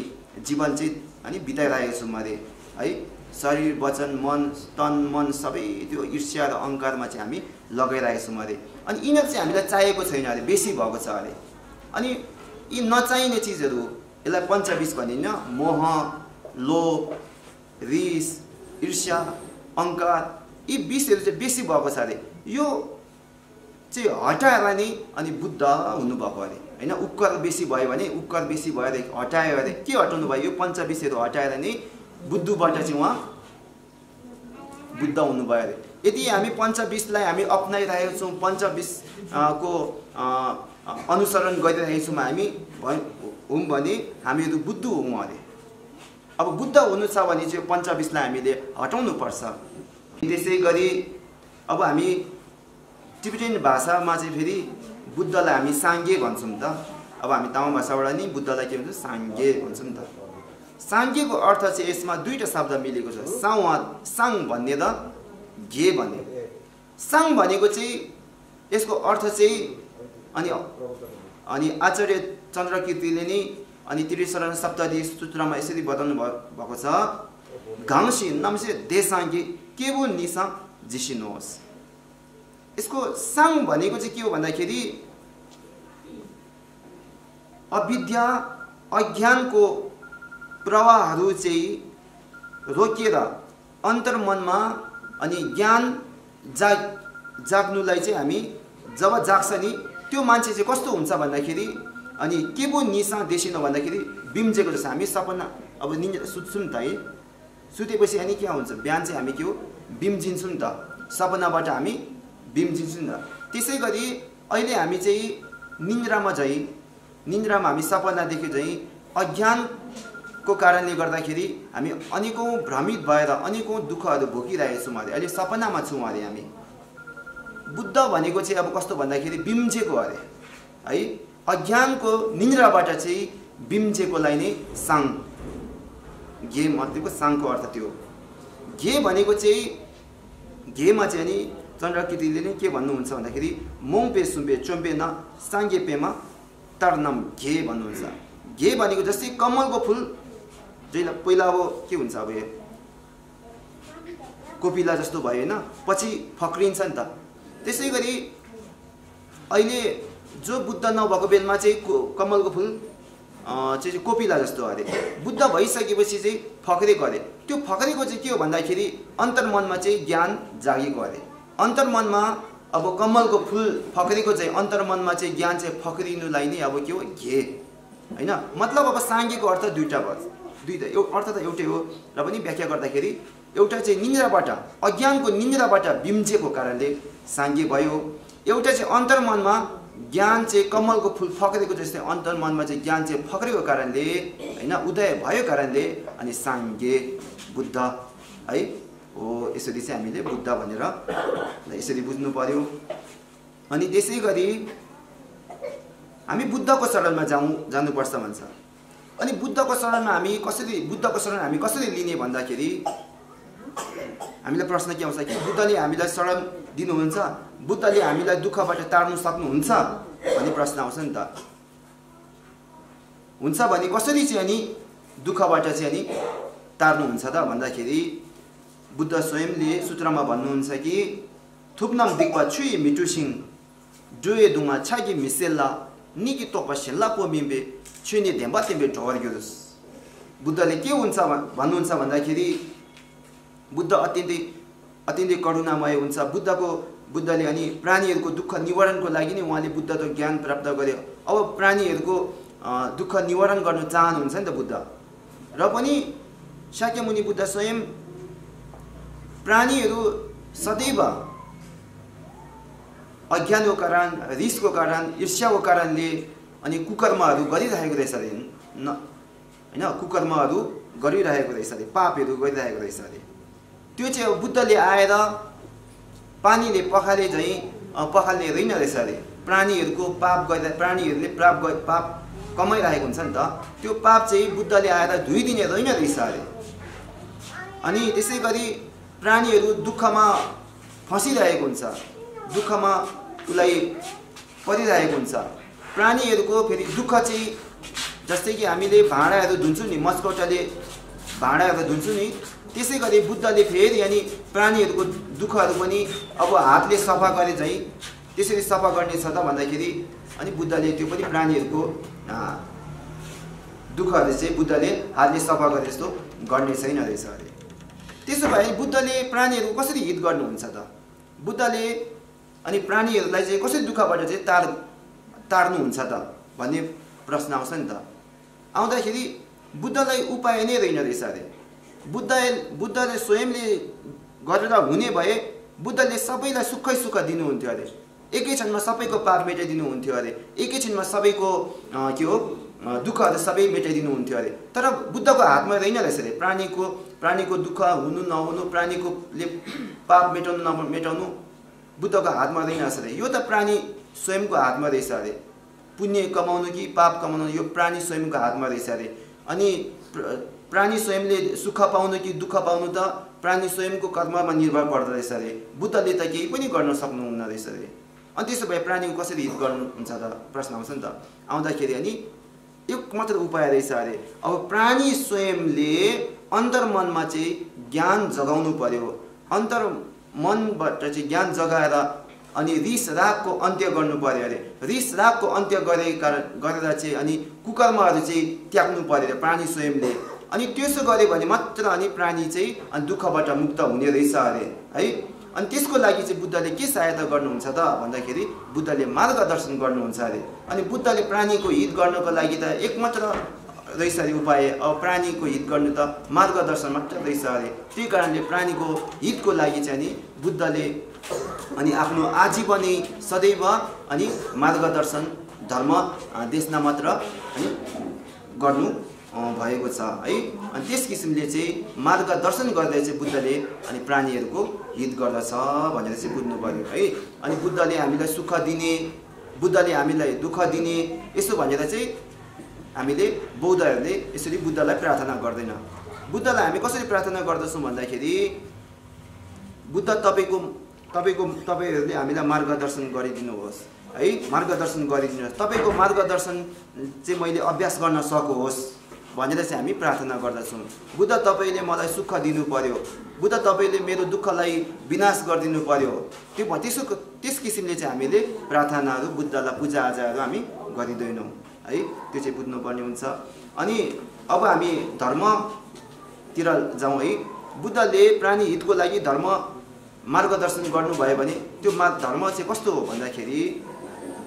जीवन चाहिँ अनि बिताइरहेको छौँ अरे है। शरीर वचन मन तन मन सबै त्यो ईर्ष्या र अहङ्कारमा चाहिँ हामी लगाइरहेको छौँ अरे। अनि यिनीहरू चाहिँ हामीलाई चाहिएको छैन अरे, बेसी भएको छ अरे। अनि यी नचाहिने चिजहरू यसलाई पञ्चविष भनिन्न। मोह लोभ रिस ईर्ष्या अहङ्कार यी विषहरू चाहिँ बेसी भएको छ अरे। यो चाहिँ हटाएर नै अनि बुद्ध हुनुभएको अरे होइन। उपकर बेसी भयो भने उपकर बेसी भएर हटायो अरे। के हटाउनु भयो? यो पञ्चविषहरू हटाएर नै बुद्धबाट चाहिँ उहाँ बुद्ध हुनुभयो अरे। यदि हामी पञ्चविषलाई हामी अप्नाइरहेको छौँ पञ्चविषको अनुसरण गरिरहेको छौँ हामी हौँ भने हामीहरू बुद्ध हौँ अरे। अब बुद्ध हुनु छ भने चाहिँ पञ्चविषलाई हामीले हटाउनु पर्छ। त्यसै गरी अब हामी टिबेटन भाषामा चाहिँ फेरि बुद्धलाई हामी साङ्गे भन्छौँ त। अब हामी तामाङ भाषाबाट नि बुद्धलाई के भन्छौँ? साङ्गे भन्छौँ नि त। साङ्गेको अर्थ चाहिँ यसमा दुईवटा शब्द मिलेको छ। साङ भन्ने र गे भन्ने। साङ भनेको चाहिँ यसको अर्थ चाहिँ अनि आचार्य चन्द्रकीर्तिले नै अनि त्रिशरण सप्तदी सूत्रमा यसरी बताउनु भएको छ। घाङसी नमसे देसाङ्गे केबु निसा जिसिनुहोस्। यसको साङ भनेको चाहिँ के हो भन्दाखेरि अविद्या अज्ञानको प्रवाहहरू चाहिँ रोकिएर अन्तर्मनमा अनि ज्ञान जाग्नुलाई चाहिँ हामी जब जाग्छ नि त्यो मान्छे चाहिँ कस्तो हुन्छ भन्दाखेरि अनि के पो निसा देशिन भन्दाखेरि बिम्जेको जस्तो हामी सपना अब निन्द्रा सुत्छौँ नि त है। सुतेपछि अनि के हुन्छ? बिहान चाहिँ हामी के हो बिम्जिन्छौँ नि त। सपनाबाट हामी बिम्जिन्छौँ नि त। त्यसै गरी अहिले हामी चाहिँ निन्द्रामा हामी सपना देख्यो चाहिँ को कारणले गर्दाखेरि हामी अनेकौं भ्रमित भएर अनेकौं दुःखहरू भोगिरहेका छौँ अरे। अहिले सपनामा छौँ अरे हामी। बुद्ध भनेको चाहिँ अब कस्तो भन्दाखेरि बिम्जेको अरे है। अज्ञानको निन्द्राबाट चाहिँ बिम्जेकोलाई नै साङ, घे मतलबको साङको अर्थ त्यो। घे भनेको चाहिँ घेमा चाहिँ नि चन्द्रकृतिले नै के भन्नुहुन्छ भन्दाखेरि मोङपे सुम्पे चोम्पे न साङ्गे पेमा तर्नम घे भन्नुहुन्छ। घे भनेको जस्तै कमलको फुल जहिले पहिला अब के हुन्छ अब कोपिला जस्तो भयो हैन, पछि फक्रिन्छ नि त। त्यसै गरी अहिले जो बुद्ध नभएको बेलमा चाहिँ कमलको फुल चाहिँ कोपिला जस्तो अरे। बुद्ध भइसकेपछि चाहिँ फक्रेको अरे। त्यो फक्रेको चाहिँ के हो भन्दाखेरि अन्तर्मनमा चाहिँ ज्ञान जागेको अरे। अन्तर्मनमा अब कमलको फुल फक्रेको चाहिँ अन्तर्मनमा चाहिँ ज्ञान चाहिँ फक्रिनुलाई नै अब के हो घे हैन। मतलब अब साङ्गेको अर्थ दुईटा भयो, दुईटा अर्थ त एउटै हो र पनि व्याख्या गर्दाखेरि एउटा चाहिँ निन्द्राबाट अज्ञानको निन्द्राबाट बिम्जेको कारणले साङ्गे भयो, एउटा चाहिँ अन्तर्मनमा ज्ञान चाहिँ कमलको फुल फक्रेको जस्तै अन्तर्मनमा चाहिँ ज्ञान चाहिँ फक्रेको कारणले हैन उदय भएको कारणले अनि साङ्गे बुद्ध है हो। यसरी चाहिँ हामीले बुद्ध भनेर यसरी बुझ्नु पर्यो। अनि त्यसै गरी हामी बुद्धको शरणमा जानुपर्छ भन्छ। अनि बुद्धको शरणमा हामी कसरी लिने भन्दाखेरि हामीलाई प्रश्न के आउँछ कि बुद्धले हामीलाई शरण दिनुहुन्छ, बुद्धले हामीलाई दुःखबाट टार्नु सक्नुहुन्छ भन्ने प्रश्न आउँछ नि त। हुन्छ भने कसरी चाहिँ अनि दुःखबाट चाहिँ अनि टार्नुहुन्छ त भन्दाखेरि बुद्ध स्वयंले सूत्रमा भन्नुहुन्छ कि थुप्नम दिक्पा छुई मिटुसिङ जोए दुङा छागी मिसेल्ला निकी तोपसेल्ला पोमिम्बे छुइने धेम्बा तिम्बे ढोर्ग्योस। बुद्धले के हुन्छ भन्नुहुन्छ भन्दाखेरि बुद्ध अत्यन्तै करुणामय हुन्छ। बुद्धले अनि प्राणीहरूको दुःख निवारणको लागि नै उहाँले बुद्धको ज्ञान प्राप्त गर्यो। अब प्राणीहरूको दुःख निवारण गर्न चाहनुहुन्छ नि त बुद्ध। र पनि शाक्यमुनि बुद्ध स्वयं प्राणीहरू सदैव अज्ञानको कारण, रिसको कारण, ईर्ष्याको कारणले अनि कुकर्महरू गरिरहेको रहेछ अरे हैन। कुकर्महरू गरिरहेको रहेछ अरे, पापहरू गरिरहेको रहेछ अरे। त्यो चाहिँ अब बुद्धले आएर पानीले पखाल्ने रहेन रहेछ अरे। प्राणीहरूको पाप गर्दा प्राणीहरूले पाप कमाइरहेको हुन्छ नि त, त्यो पाप चाहिँ बुद्धले आएर धोइदिने रहेन रहेछ अरे। अनि त्यसै गरी प्राणीहरू दुःखमा फसिरहेको हुन्छ, दुःखमा उसलाई परिरहेको हुन्छ। प्राणीहरूको फेरि दुःख चाहिँ जस्तै कि हामीले भाँडाहरू धुन्छौँ नि, मस्कौटाले भाँडाहरू धुन्छौँ नि, त्यसै गरी बुद्धले फेरि अनि प्राणीहरूको दुःखहरू पनि अब हातले सफा गरे चाहिँ त्यसरी सफा गर्ने छ त भन्दाखेरि अनि बुद्धले त्यो पनि प्राणीहरूको दुःखहरू चाहिँ बुद्धले हातले सफा गरे जस्तो गर्ने छैन रहेछ अरे। त्यसो भए बुद्धले प्राणीहरूको कसरी हित गर्नुहुन्छ त? बुद्धले अनि प्राणीहरूलाई चाहिँ कसरी दुःखबाट चाहिँ टार्नुहुन्छ त भन्ने प्रश्न आउँछ नि त। आउँदाखेरि बुद्धलाई उपाय नै रहेन रहेछ अरे। बुद्धले स्वयंले गरेर हुने भए बुद्धले सबैलाई सुखै सुख दिनुहुन्थ्यो अरे। एकै क्षणमा सबैको पाप मेटाइदिनुहुन्थ्यो अरे। एकै क्षणमा सबैको के हो दुःखहरू सबै मेटाइदिनुहुन्थ्यो अरे। तर बुद्धको हातमा रहेन रहेछ अरे। प्राणीको दुःख हुनु नहुनु, प्राणीकोले पाप मेटाउनु नमेटाउनु बुद्धको हातमा रहेन रहेछ अरे। यो त प्राणी स्वयंको हातमा रहेछ अरे। पुण्य कमाउनु कि पाप कमाउनु यो प्राणी स्वयंको हातमा रहेछ अरे। अनि प्राणी स्वयंले सुख पाउनु कि दुःख पाउनु त प्राणी स्वयंको कर्ममा निर्भर पर्दो रहेछ अरे। बुद्धले त केही पनि गर्न सक्नुहुन्न रहेछ अरे। अनि त्यसो भए प्राणीको कसरी हित गर्नुहुन्छ त प्रश्न आउँछ नि त। आउँदाखेरि अनि एक मात्र उपाय रहेछ अरे। अब प्राणी स्वयंले अन्तर्मनमा चाहिँ ज्ञान जगाउनु पर्यो। अन्तर्मनबाट चाहिँ ज्ञान जगाएर अनि रिस रागको अन्त्य गर्नु पर्यो अरे। रिस रागको अन्त्य गरेर चाहिँ अनि कुकर्महरू चाहिँ त्याग्नु पर्यो अरे प्राणी स्वयंले। अनि त्यसो गर्यो भने मात्र अनि प्राणी चाहिँ अनि दुःखबाट मुक्त हुने रहेछ अरे है। अनि त्यसको लागि चाहिँ बुद्धले के सहायता गर्नुहुन्छ त भन्दाखेरि बुद्धले मार्गदर्शन गर्नुहुन्छ अरे। अनि बुद्धले प्राणीको हित गर्नको लागि त एक मात्र रहेछ अरे उपाय। अब प्राणीको हित गर्नु त मार्गदर्शन मात्र रहेछ अरे। त्यही कारणले प्राणीको हितको लागि चाहिँ अनि बुद्धले अनि आफ्नो आजीवनै सदैव अनि मार्गदर्शन धर्म देशना मात्र अनि गर्नु भएको छ है। अनि त्यस किसिमले चाहिँ मार्गदर्शन गर्दै चाहिँ बुद्धले अनि प्राणीहरूको हित गर्दछ भनेर चाहिँ बुझ्नु पर्यो है। अनि बुद्धले हामीलाई सुख दिने, बुद्धले हामीलाई दुःख दिने, यसो भनेर चाहिँ हामीले बौद्धहरूले यसरी बुद्धलाई प्रार्थना गर्दैन। बुद्धलाई हामी कसरी प्रार्थना गर्दछौँ भन्दाखेरि बुद्ध तपाईँहरूले हामीलाई मार्गदर्शन गरिदिनुहोस् है, मार्गदर्शन गरिदिनुहोस्, तपाईँको मार्गदर्शन चाहिँ मैले अभ्यास गर्न सकोस् भनेर चाहिँ हामी प्रार्थना गर्दछौँ। बुद्ध तपाईँले मलाई सुख दिनु पर्यो, बुद्ध तपाईँले मेरो दुःखलाई विनाश गरिदिनु पर्यो, त्यस किसिमले चाहिँ हामीले प्रार्थनाहरू बुद्धलाई पूजाआजाहरू हामी गरिँदैनौँ है। त्यो चाहिँ बुझ्नुपर्ने हुन्छ। अनि अब हामी धर्मतिर जाउँ है। बुद्धले प्राणी हितको लागि धर्म मार्गदर्शन गर्नुभयो भने त्यो धर्म चाहिँ कस्तो हो भन्दाखेरि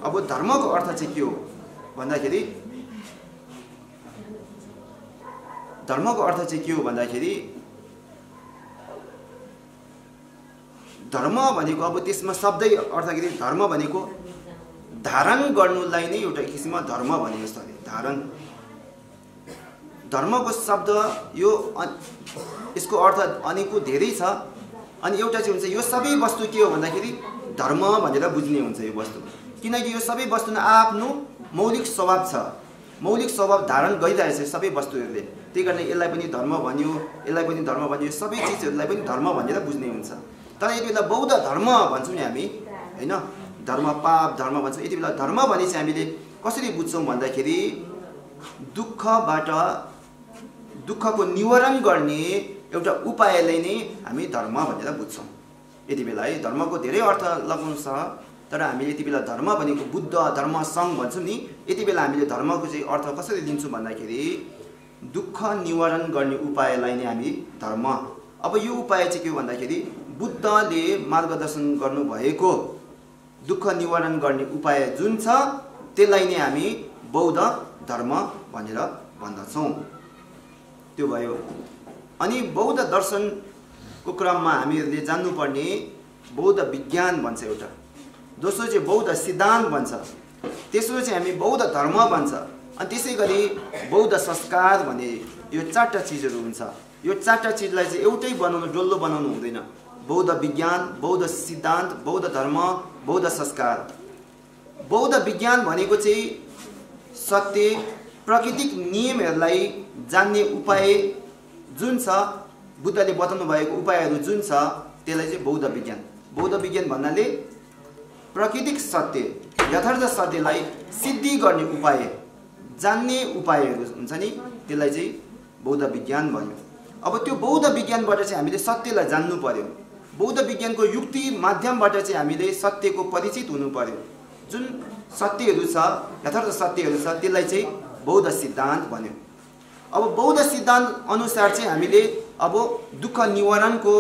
अब धर्मको अर्थ चाहिँ के हो भन्दाखेरि धर्मको अर्थ चाहिँ के हो भन्दाखेरि धर्म भनेको अब त्यसमा शब्दै अर्थखेरि धर्म भनेको धारण गर्नुलाई नै एउटा किसिममा धर्म भने जस्तो अरे धारण। धर्मको शब्द यो यसको अर्थ अनेकौं धेरै छ। अनि एउटा चाहिँ हुन्छ यो सबै वस्तु के हो भन्दाखेरि धर्म भनेर बुझ्ने हुन्छ यो वस्तु, किनकि यो सबै वस्तु आफ्नो मौलिक स्वभाव छ, मौलिक स्वभाव धारण गरिरहेछ सबै वस्तुहरूले। त्यही कारण यसलाई पनि धर्म भन्यो, यसलाई पनि धर्म भन्यो, सबै चिजहरूलाई पनि धर्म भनेर बुझ्ने हुन्छ। तर यति बेला बौद्ध धर्म भन्छौँ नि हामी हैन, धर्म पाप धर्म भन्छौँ। यति बेला धर्म भने चाहिँ हामीले कसरी बुझ्छौँ भन्दाखेरि दुःखको निवारण गर्ने एउटा उपायलाई नै हामी धर्म भनेर बुझ्छौँ यति बेला है। धर्मको धेरै अर्थ लगाउँछ, तर हामीले यति बेला धर्म भनेको बुद्ध धर्म सङ्घ भन्छौँ नि, यति बेला हामीले धर्मको चाहिँ अर्थ कसरी लिन्छौँ भन्दाखेरि दुःख निवारण गर्ने उपायलाई नै हामी धर्म। अब यो उपाय चाहिँ के हो भन्दाखेरि बुद्धले मार्गदर्शन गर्नुभएको दुःख निवारण गर्ने उपाय जुन छ त्यसलाई नै हामी बौद्ध धर्म भनेर भन्दछौँ। त्यो भयो। अनि बौद्ध दर्शनको क्रममा हामीहरूले जान्नुपर्ने बौद्ध विज्ञान भन्छ एउटा, दोस्रो चाहिँ बौद्ध सिद्धान्त भन्छ, तेस्रो चाहिँ हामी बौद्ध धर्म भन्छ, अनि त्यसै गरी बौद्ध संस्कार भने यो चारवटा चिजहरू हुन्छ। यो चारवटा चिजलाई चाहिँ एउटै बनाउनु डल्लो बनाउनु हुँदैन। बौद्ध विज्ञान, बौद्ध सिद्धान्त, बौद्ध धर्म, बौद्ध संस्कार। बौद्ध विज्ञान भनेको चाहिँ सत्य प्राकृतिक नियमहरूलाई जान्ने उपाय जुन छ, बुद्धले बताउनु भएको उपायहरू जुन छ त्यसलाई चाहिँ बौद्ध विज्ञान। बौद्ध विज्ञान भन्नाले प्राकृतिक सत्य यथार्थ सत्यलाई सिद्धि गर्ने उपाय, जान्ने उपायहरू हुन्छ नि, त्यसलाई चाहिँ बौद्ध विज्ञान भन्यो। अब त्यो बौद्ध विज्ञानबाट चाहिँ हामीले सत्यलाई जान्नु पर्यो। बौद्ध विज्ञानको युक्ति माध्यमबाट चाहिँ हामीले सत्यको परिचित हुनु पर्यो। जुन सत्यहरू छ, यथार्थ सत्यहरू छ, त्यसलाई चाहिँ बौद्ध सिद्धान्त भन्यो। अब बौद्ध सिद्धान्त अनुसार चाहिँ हामीले अब दुःख निवारणको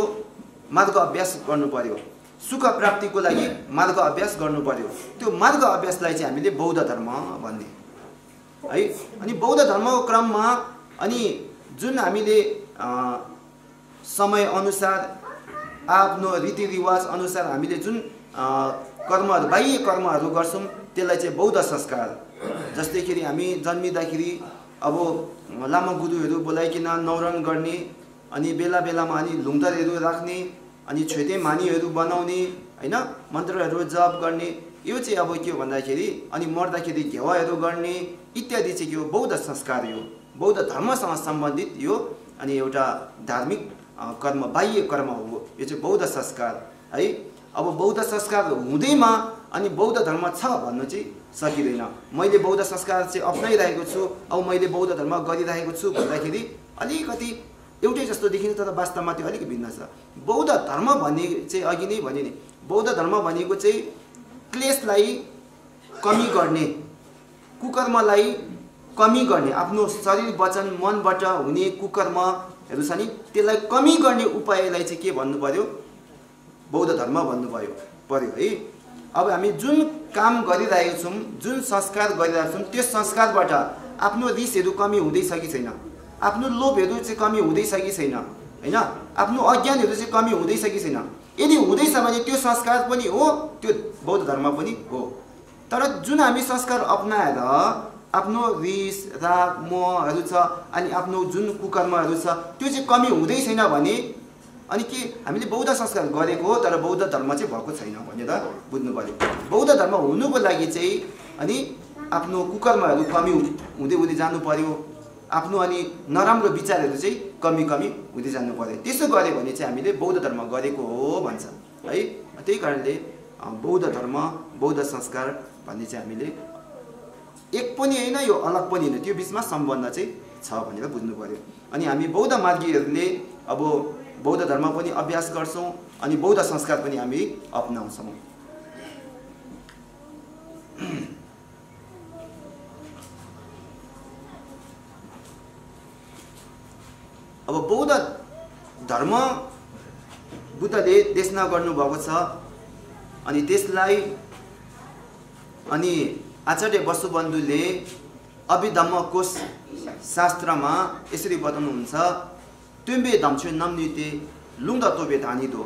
मार्ग अभ्यास गर्नु पर्यो, सुख प्राप्तिको लागि मार्ग अभ्यास गर्नु पर्यो। त्यो मार्ग अभ्यासलाई चाहिँ हामीले बौद्ध धर्म भन्ने है। अनि बौद्ध धर्मको क्रममा अनि जुन हामीले समय अनुसार आफ्नो रीतिरिवाज अनुसार हामीले जुन कर्महरू बाह्य कर्महरू गर्छौँ त्यसलाई चाहिँ बौद्ध संस्कार। जस्तैखेरि हामी जन्मिँदाखेरि अब लामा गुरुहरू बोलाइकन न्वारन गर्ने, अनि बेला बेलामा अनि लुङदरहरू राख्ने, अनि छेते मानीहरू बनाउने हैन, मन्त्रहरू जप गर्ने, यो चाहिँ अब के हो भन्दाखेरि अनि मर्दाखेरि घेवाहरू गर्ने इत्यादि चाहिँ के हो बौद्ध संस्कार। यो बौद्ध धर्मसँग सम्बन्धित यो अनि एउटा धार्मिक कर्म बाह्य कर्म हो, यो चाहिँ बौद्ध संस्कार है। अब बौद्ध संस्कार हुँदैमा अनि बौद्ध धर्म छ भन्नु चाहिँ सकिँदैन। मैले बौद्ध संस्कार चाहिँ अपनाइरहेको छु, अब मैले बौद्ध धर्म गरिरहेको छु भन्दाखेरि अलिकति एउटै जस्तो देखिन्छ, तर वास्तवमा त्यो अलिक भिन्न छ। बौद्ध धर्म भन्ने चाहिँ अघि नै भने नि, बौद्ध धर्म भनेको चाहिँ क्लेशलाई कमी गर्ने, कुकर्मलाई कमी गर्ने, आफ्नो शरीर वचन मनबाट हुने कुकर्महरू छ नि त्यसलाई कमी गर्ने उपायलाई चाहिँ के भन्नु पर्यो, बौद्ध धर्म भन्नु पर्यो है। अब हामी जुन काम गरिरहेको छौँ, जुन संस्कार गरिरहेको छौँ, त्यो संस्कारबाट आफ्नो रिसहरू कमी हुँदैछ कि छैन, आफ्नो लोभहरू चाहिँ कमी हुँदैछ कि छैन हैन, आफ्नो अज्ञानहरू चाहिँ कमी हुँदैछ कि छैन। यदि हुँदैछ भने त्यो संस्कार पनि हो, त्यो बौद्ध धर्म पनि हो। तर जुन हामी संस्कार अपनाएर आफ्नो रिस राग मोहहरू छ अनि आफ्नो जुन कुकर्महरू छ त्यो चाहिँ कमी हुँदै छैन भने अनि के हामीले बौद्ध संस्कार गरेको हो तर बौद्ध धर्म चाहिँ भएको छैन भनेर बुझ्नु पर्यो। बौद्ध धर्म हुनुको लागि चाहिँ अनि आफ्नो कुकर्महरू कमी हुँदै हुँदै जानु पर्यो, आफ्नो अनि नराम्रो विचारहरू चाहिँ कमी हुँदै जानु पर्यो। त्यसो गऱ्यो भने चाहिँ हामीले बौद्ध धर्म गरेको हो भन्छ है। त्यही कारणले बौद्ध धर्म बौद्ध संस्कार भन्ने चाहिँ हामीले एक पनि होइन यो अलग पनि होइन, त्यो बिचमा सम्बन्ध चाहिँ छ भनेर बुझ्नु पर्यो। अनि हामी बौद्ध मार्गीहरूले अब बौद्ध धर्म पनि अभ्यास गर्छौँ अनि बौद्ध संस्कार पनि हामी अपनाउँछौँ। अब बौद्ध धर्म बुद्धले देशना गर्नुभएको छ अनि त्यसलाई अनि आचार्य वसुबन्धुले अभिधम्म कोश शास्त्रमा यसरी बताउनुहुन्छ, तुम्बे धम्छु नम्निते लुङ्द तोबे धानिदो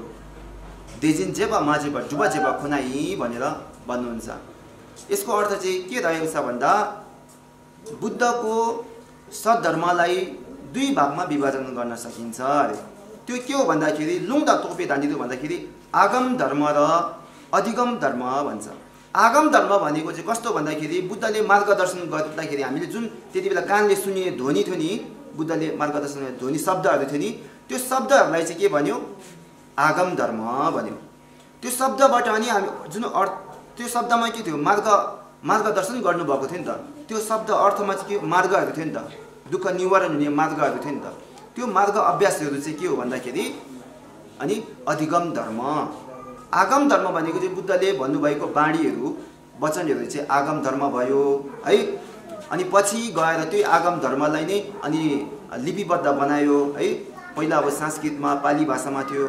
देजिन जेबा माझेबा जुबा जेबा खुनाई भनेर भन्नुहुन्छ। यसको अर्थ चाहिँ के रहेको छ भन्दा बुद्धको सद्धर्मलाई दुई भागमा विभाजन गर्न सकिन्छ अरे। त्यो के हो भन्दाखेरि लुङ्द तोपे धानिदो भन्दाखेरि आगम धर्म र अधिगम धर्म भन्छ। आगम धर्म भनेको चाहिँ कस्तो भन्दाखेरि बुद्धले मार्गदर्शन गर्दाखेरि हामीले जुन त्यति बेला कानले सुनिने ध्वनि थियो नि, बुद्धले मार्गदर्शन ध्वनि शब्दहरू थियो नि, त्यो शब्दहरूलाई चाहिँ के भन्यो आगम धर्म भन्यो। त्यो शब्दबाट अनि हामी जुन अर्थ त्यो शब्दमा के थियो मार्गदर्शन गर्नुभएको थियो नि त, त्यो शब्द अर्थमा चाहिँ के मार्गहरू थियो नि त, दुःख निवारण हुने मार्गहरू थियो नि त। त्यो मार्ग अभ्यासहरू चाहिँ के हो भन्दाखेरि अनि अधिगम धर्म। आगम धर्म भनेको चाहिँ बुद्धले भन्नुभएको बाणीहरू वचनहरू चाहिँ आगम धर्म भयो है। अनि पछि गएर त्यही आगम धर्मलाई नै अनि लिपिबद्ध बनायो है। पहिला अब संस्कृतमा पाली भाषामा थियो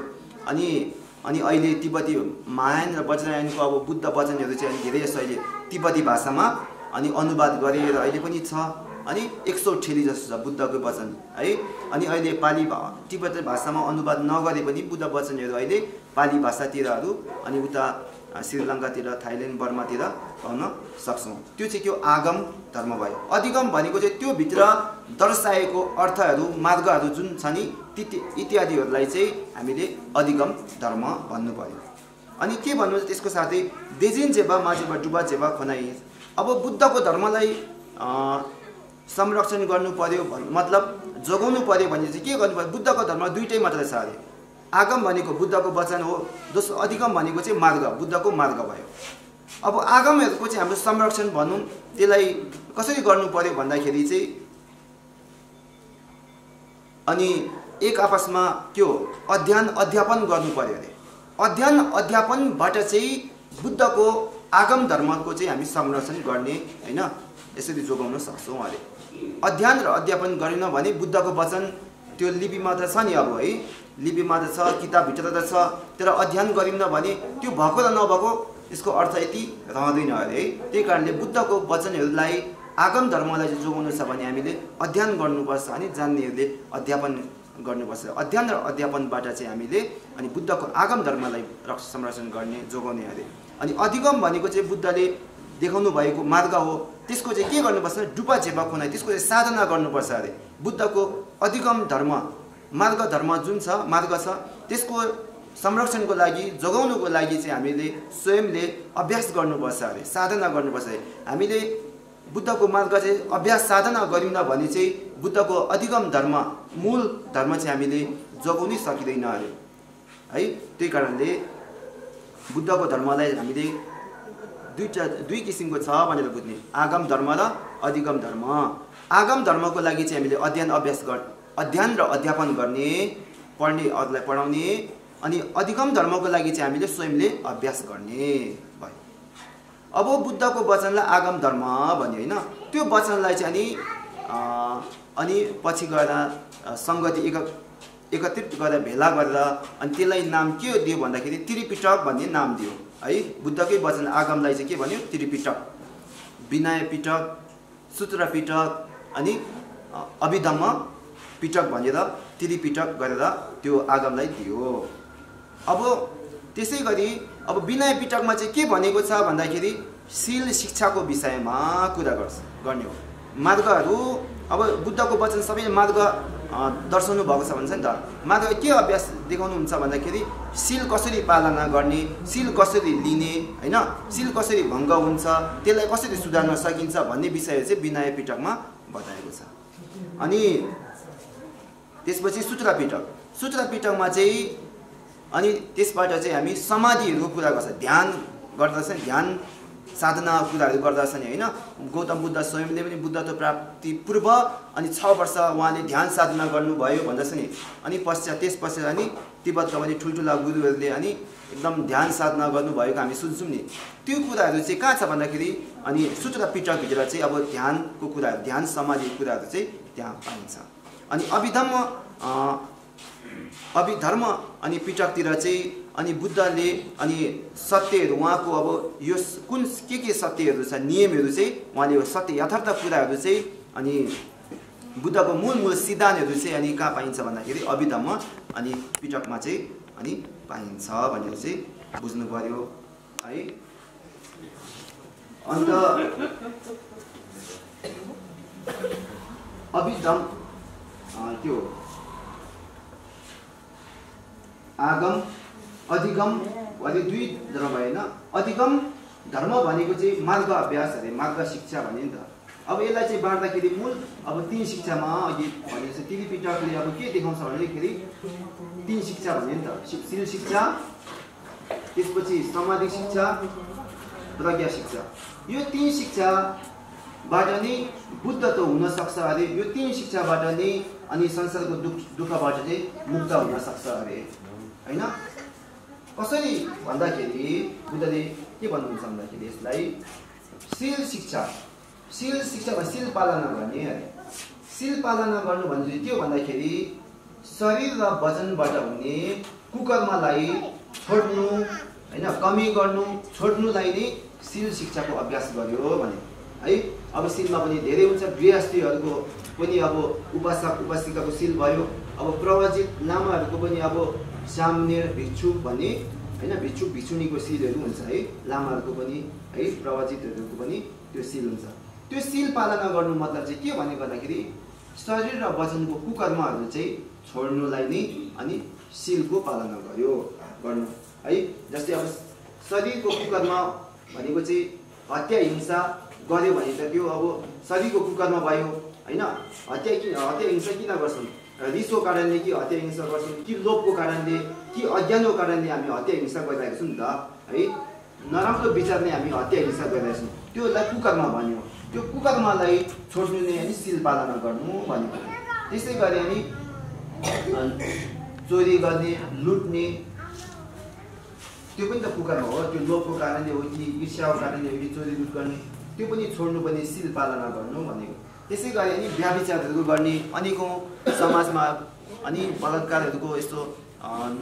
अनि अहिले तिब्बती महायान र वज्रयानको अब बुद्ध वचनहरू चाहिँ अनि धेरै जस्तो अहिले तिब्बती भाषामा अनि अनुवाद गरेर अहिले पनि छ। अनि 100 जस्तो छ बुद्धको वचन है। अनि अहिले पाली तिब्बती भाषामा अनुवाद नगरे पनि बुद्ध वचनहरू अहिले पाली भाषातिरहरू अनि उता श्रीलङ्कातिर थाइल्यान्ड बर्मातिर पाउन सक्छौँ। त्यो चाहिँ त्यो आगम धर्म भयो। अधिगम भनेको चाहिँ त्यो भित्र दर्शाएको अर्थहरू मार्गहरू जुन छ नि इत्यादिहरूलाई चाहिँ हामीले अधिगम धर्म भन्नु पर्यो। अनि के भन्नु त्यसको साथै देजिन जेबा माझेबा डुबा जेबा खनाई। अब बुद्धको धर्मलाई संरक्षण गर्नु पर्यो मतलब जोगाउनु पर्यो भने चाहिँ के गर्नु पर्यो, बुद्धको धर्म दुईटै मात्रै छ अरे। आगम भनेको बुद्धको वचन हो, दोस्रो अधिगम भनेको चाहिँ मार्ग बुद्धको मार्ग भयो। अब आगमहरूको चाहिँ हाम्रो संरक्षण भनौँ त्यसलाई कसरी गर्नु पर्यो भन्दाखेरि चाहिँ अनि एक आपसमा के हो अध्ययन अध्यापन गर्नु पर्यो अरे। अध्ययन अध्यापनबाट चाहिँ बुद्धको आगम धर्मको चाहिँ हामी संरक्षण गर्ने हैन यसरी जोगाउन सक्छौँ अरे। अध्ययन र अध्यापन गरेन भने बुद्धको वचन त्यो लिपिमा त छ नि अब है, लिपिमा त छ किताबभित्र त छ, तर अध्ययन गरिन्न भने त्यो भएको र नभएको यसको अर्थ यति रहँदैन अरे है। त्यही कारणले बुद्धको वचनहरूलाई आगम धर्मलाई चाहिँ जोगाउनु छ भने हामीले अध्ययन गर्नुपर्छ अनि जान्नेहरूले अध्यापन गर्नुपर्छ। अध्ययन र अध्यापनबाट चाहिँ हामीले अनि बुद्धको आगम धर्मलाई संरक्षण गर्ने जोगाउने अरे। अनि अधिगम भनेको चाहिँ बुद्धले देखाउनु भएको मार्ग हो, त्यसको चाहिँ के गर्नुपर्छ डुपा झेपा खुनाई, त्यसको चाहिँ साधना गर्नुपर्छ अरे। बुद्धको अधिगम धर्म मार्ग धर्म जुन छ मार्ग छ त्यसको संरक्षणको लागि जोगाउनुको लागि चाहिँ हामीले स्वयंले अभ्यास गर्नुपर्छ अरे, साधना गर्नुपर्छ अरे। हामीले बुद्धको मार्ग चाहिँ अभ्यास साधना गरिन भने चाहिँ बुद्धको अधिगम धर्म मूल धर्म चाहिँ हामीले जोगाउनै सकिँदैन अरे है। त्यही कारणले बुद्धको धर्मलाई हामीले दुई किसिमको छ भनेर बुझ्ने, आगम धर्म र अधिगम धर्म। आगम धर्मको लागि चाहिँ हामीले अध्ययन र अध्यापन गर्ने, पढ्ने अरूलाई पढाउने, अनि अधिगम धर्मको लागि चाहिँ हामीले स्वयंले अभ्यास गर्ने भयो। अब बुद्धको वचनलाई आगम धर्म भन्यो होइन, त्यो वचनलाई चाहिँ अनि पछि गएर सङ्गति एकत्रित गरेर भेला गरेर अनि त्यसलाई नाम के दियो भन्दाखेरि त्रिपिटक भन्ने नाम दियो है। बुद्धकै वचन आगमलाई चाहिँ के भन्यो त्रिपिटक, विनय पिटक, सूत्र पिटक अनि अभिधम्म पिटक भनेर त्रिपिटक गरेर त्यो आगमलाई दियो। अब त्यसै गरी अब विनय पिटकमा चाहिँ के भनेको छ भन्दाखेरि शील शिक्षाको विषयमा कुरा गर्ने हो। मार्गहरू अब बुद्धको वचन सबैले मार्ग दर्शाउनु भएको छ भन्छ नि त। मार्ग के अभ्यास देखाउनुहुन्छ भन्दाखेरि शील कसरी पालना गर्ने, शील कसरी लिने हैन, शील कसरी भङ्ग हुन्छ, त्यसलाई कसरी सुधार्न सकिन्छ भन्ने विषयहरू चाहिँ विनय पिटकमा बताएको छ। अनि त्यसपछि सूत्र पिटक, सूत्र पिटकमा चाहिँ अनि त्यसबाट चाहिँ हामी समाधिहरूको कुरा गर्छ, ध्यान गर्दछ, ध्यान साधना कुराहरू गर्दछ नि हैन। गौतम बुद्ध स्वयंले पनि बुद्धत्व प्राप्ति पूर्व अनि 6 वर्ष उहाँले ध्यान साधना गर्नुभयो भन्दछ नि। अनि त्यस पश्चात अनि तिब्बतका पनि ठुल्ठुला गुरुहरूले अनि एकदम ध्यान साधना गर्नुभएको हामी सुन्छौँ नि। त्यो कुराहरू चाहिँ कहाँ छ भन्दाखेरि अनि सूत्र पिटकभित्र चाहिँ अब ध्यानको कुराहरू, ध्यान समाधिको कुराहरू चाहिँ त्यहाँ पाइन्छ। अनि अभिधर्म अनि पिटकतिर चाहिँ अनि बुद्धले अनि सत्यहरू उहाँको अब यो कुन के सत्यहरू छ, नियमहरू चाहिँ उहाँले यो सत्य यथार्थ कुराहरू चाहिँ अनि बुद्धको मूल सिद्धान्तहरू चाहिँ अनि कहाँ पाइन्छ भन्दाखेरि अभिधर्म अनि पिटकमा चाहिँ अनि पाइन्छ भनेर चाहिँ बुझ्नु पर्यो है। अन्त अभिधर्म त्यो आगम अधिगम अनि 2 धर्म भएन। अधिगम धर्म भनेको चाहिँ मार्ग अभ्यास अरे, मार्ग शिक्षा भने नि त। अब यसलाई चाहिँ बाँड्दाखेरि मूल अब 3 शिक्षामा अघि भनेको छ त्रिपिटकले अब के देखाउँछ भन्दाखेरि 3 शिक्षा भने नि त। शील शिक्षा, त्यसपछि समाधि शिक्षा, प्रज्ञा शिक्षा। यो 3 शिक्षाबाट नै बुद्धत्व हुन सक्छ अरे। यो 3 शिक्षाबाट नै अनि संसारको दुःखबाट चाहिँ मुक्त हुन सक्छ अरे हैन। कसरी भन्दाखेरि बुद्धले के भन्नुहुन्छ भन्दाखेरि यसलाई शील शिक्षा, शील शिक्षामा शील पालना गर्ने अरे। शील पालना गर्नु भने के भन्दाखेरि शरीर र वचनबाट हुने कुकर्मलाई छोड्नु हैन, कमी गर्नु, छोड्नुलाई नै शील शिक्षाको अभ्यास गर्यो भने है। अब शीलमा पनि धेरै हुन्छ, गृहस्थीहरूको पनि अब उपासक उपासिकाको शील भयो, अब प्रवचित लामाहरूको पनि अब साम्य भिक्षुक भन्ने हैन, भिक्षुक भिक्षुणीको शीलहरू हुन्छ है। लामाहरूको पनि है, प्रवचितहरूको पनि त्यो शील हुन्छ। त्यो शील पालना गर्नु मतलब चाहिँ के भने भन्दाखेरि शरीर र वचनको कुकर्महरू चाहिँ छोड्नुलाई नै अनि शीलको पालना गर्नु है। जस्तै अब शरीरको कुकर्म भनेको चाहिँ हत्या हिंसा गर्यो भने त त्यो अब शरीरको कुकर्म भयो हैन। हत्या हिंसा किन गर्छौँ? रिसको कारणले कि हत्या हिंसा गर्छौँ, कि लोभको कारणले, कि अज्ञानको कारणले हामी हत्या हिंसा गरिरहेको छौँ नि त है। नराम्रो विचारले हामी हत्या हिंसा गरिरहेको छौँ, त्योलाई कुकर्म भन्यो। त्यो कुकर्मलाई छोड्नु नै अनि शील पालना गर्नु भनेको। त्यसै गरी अनि चोरी गर्ने, लुट्ने त्यो पनि त कुकर्म हो। त्यो लोभको कारणले हो कि ईर्ष्याको कारणले हो कि चोरी लुट गर्ने, त्यो पनि छोड्नु पनि शील पालना गर्नु भनेको। त्यसै गरी अनि व्यभिचारहरू गर्ने, अनेकौँ समाजमा अनि बलात्कारहरूको यस्तो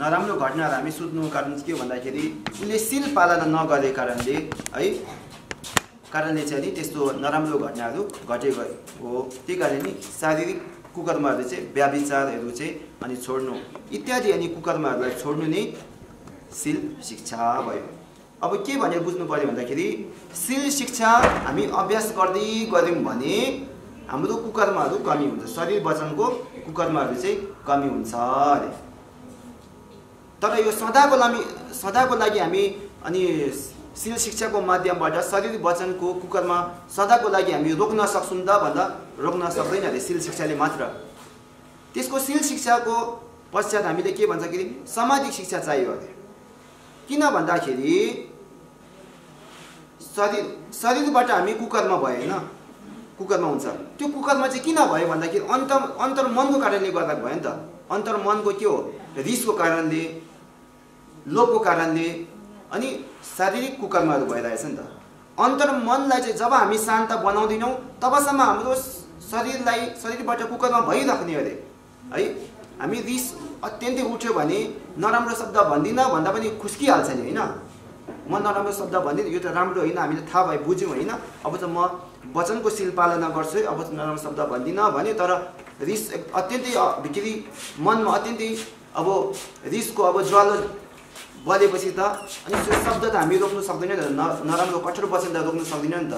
नराम्रो घटनाहरू हामी सुत्नुको कारण के भन्दाखेरि उनले शील पालना नगरेको कारणले है, कारणले चाहिँ नि त्यस्तो नराम्रो घटनाहरू घटेको हो। त्यही कारण नि शारीरिक कुकर्महरू चाहिँ व्यभिचारहरू चाहिँ अनि छोड्नु इत्यादि अनि कुकर्महरूलाई छोड्नु नै शील शिक्षा भयो। अब के भनेर बुझ्नु पर्यो भन्दाखेरि शील शिक्षा हामी अभ्यास गर्दै गऱ्यौँ भने हाम्रो कुकर्महरू कमी हुन्छ, शरीर वचनको कुकर्महरू चाहिँ कमी हुन्छ अरे। तर यो सदाको लागि हामी अनि शील शिक्षाको माध्यमबाट शरीर वचनको कुकर्म सदाको लागि हामी रोक्न सक्छौँ त भन्दा रोक्न सक्दैन अरे शील शिक्षाले मात्र। त्यसको शील शिक्षाको पश्चात हामीले के भन्छखेरि समाधि शिक्षा चाहियो अरे। किन भन्दाखेरि शरीरबाट हामी कुकर्म भयो होइन, कुकर्म हुन्छ। त्यो कुकर्म चाहिँ किन भयो भन्दाखेरि अन्तर्मनको कारणले गर्दा भयो नि त। अन्तर्मनको के हो? रिसको कारणले, लोभको कारणले अनि शारीरिक कुकर्महरू भइरहेछ नि त। अन्तर्मनलाई चाहिँ जब हामी शान्त बनाउँदैनौँ तबसम्म हाम्रो शरीरबाट कुकर्म भइराख्ने अरे है। हामी रिस अत्यन्तै उठ्यो भने नराम्रो शब्द भन्दिनँ भन्दा पनि खुस्किहाल्छ नि होइन। म नराम्रो शब्द भन्दिनँ, यो त राम्रो होइन, हामीले थाहा भयो बुझ्यौँ होइन, अब त म वचनको शील पालना गर्छु है, अब नराम्रो शब्द भन्दिनँ भने तर रिस अत्यन्तै भित्री मनमा अत्यन्तै अब रिसको अब ज्वालो बलेपछि त अनि त्यो शब्द त हामी रोक्नु सक्दैन नि त, नराम्रो कठोर वचन त रोक्नु सक्दैन नि त।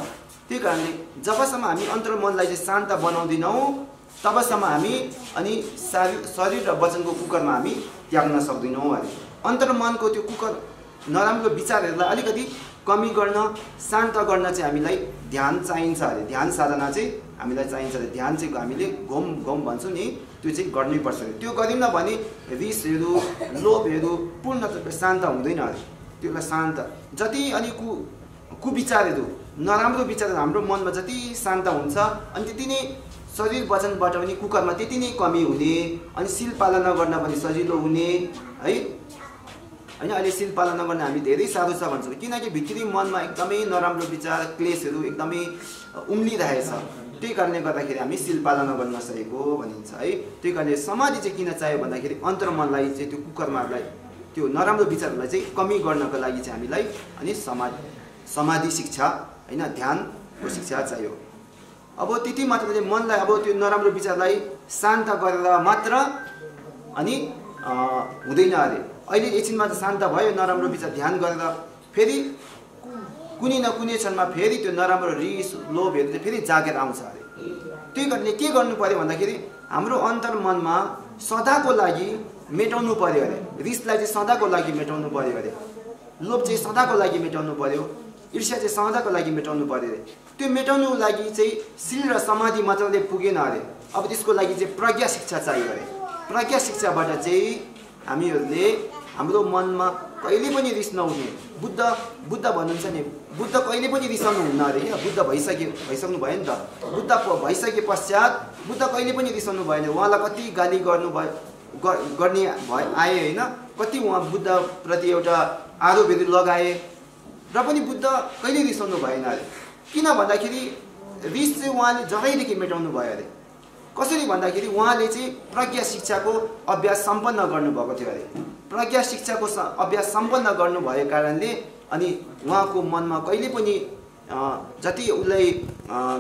त्यही कारणले जबसम्म हामी अन्तर्मनलाई चाहिँ शान्त बनाउँदैनौँ तबसम्म हामी अनि शरीर र वचनको कुकरमा हामी त्याग्न सक्दैनौँ अरे। अन्तर्मनको त्यो कुकर नराम्रो विचारहरूलाई अलिकति कमी गर्न, शान्त गर्न चाहिँ हामीलाई ध्यान चाहिन्छ अरे। ध्यान साधना चाहिँ हामीलाई चाहिन्छ अरे। ध्यान चाहिँ हामीले घोम घोम भन्छौँ नि, त्यो चाहिँ गर्नैपर्छ अरे। त्यो गरिन्न भने रिसहरू लोभहरू पूर्ण रूपले शान्त हुँदैन अरे। त्यसलाई शान्त जति अनि कुविचारहरू नराम्रो विचारहरू हाम्रो मनमा जति शान्त हुन्छ अनि त्यति नै शरीर वचनबाट पनि कुकरमा त्यति नै कमी हुने, अनि शील पालना गर्न पनि सजिलो हुने है। होइन अहिले शील पालना गर्न हामी धेरै साह्रो छ भन्छौँ, किनकि भित्री मनमा एकदमै नराम्रो विचार क्लेशहरू एकदमै उम्लिरहेछ। त्यही कारणले गर्दाखेरि हामी शील पालना गर्न नसकेको भनिन्छ है। त्यही कारणले समाधि चाहिँ किन चाहियो भन्दाखेरि अन्तर्मनलाई चाहिँ त्यो कुकर्मालाई त्यो नराम्रो विचारहरूलाई चाहिँ कमी गर्नको लागि चाहिँ हामीलाई अनि समाधि शिक्षा होइन ध्यानको शिक्षा चाहियो। अब त्यति मात्रले मनलाई अब त्यो नराम्रो विचारलाई शान्त गरेर मात्र अनि हुँदैन अरे। अहिले एकछिनमा त शान्त भयो नराम्रो विचार ध्यान गरेर, फेरि कुनै न कुनै क्षणमा फेरि त्यो नराम्रो रिस लोभहरू चाहिँ फेरि जागेर आउँछ अरे। त्यही कारणले के गर्नु पर्यो भन्दाखेरि हाम्रो अन्तर्मनमा सदाको लागि मेटाउनु पर्यो अरे। रिसलाई चाहिँ सदाको लागि मेटाउनु पर्यो अरे। लोभ चाहिँ सदाको लागि मेटाउनु पर्यो। ईर्ष्या चाहिँ सदाको लागि मेटाउनु पर्यो अरे। त्यो मेटाउनु लागि चाहिँ शील र समाधि मात्रले पुगेन अरे। अब त्यसको लागि चाहिँ प्रज्ञा शिक्षा चाहियो अरे। प्रज्ञा शिक्षाबाट चाहिँ हामीहरूले हाम्रो मनमा कहिले पनि रिस नहुने, बुद्ध भन्नुहुन्छ नि, बुद्ध कहिले पनि रिसाउनु हुन्न अरे क्या। बुद्ध भइसक्नु भयो नि त। बुद्ध भइसके पश्चात बुद्ध कहिले पनि रिसाउनु भएन। उहाँलाई कति गाली गर्ने आए होइन, कति उहाँ बुद्धप्रति एउटा आरोपहरू लगाए र पनि बुद्ध कहिले रिसाउनु भएन अरे। किन भन्दाखेरि रिस चाहिँ उहाँले जबैदेखि मेटाउनु भयो अरे। कसरी भन्दाखेरि उहाँले चाहिँ प्रज्ञा शिक्षाको अभ्यास सम्पन्न गर्नुभएको थियो अरे। प्रज्ञा शिक्षाको अभ्यास सम्पन्न गर्नुभएको कारणले अनि उहाँको मनमा कहिले पनि जति उसलाई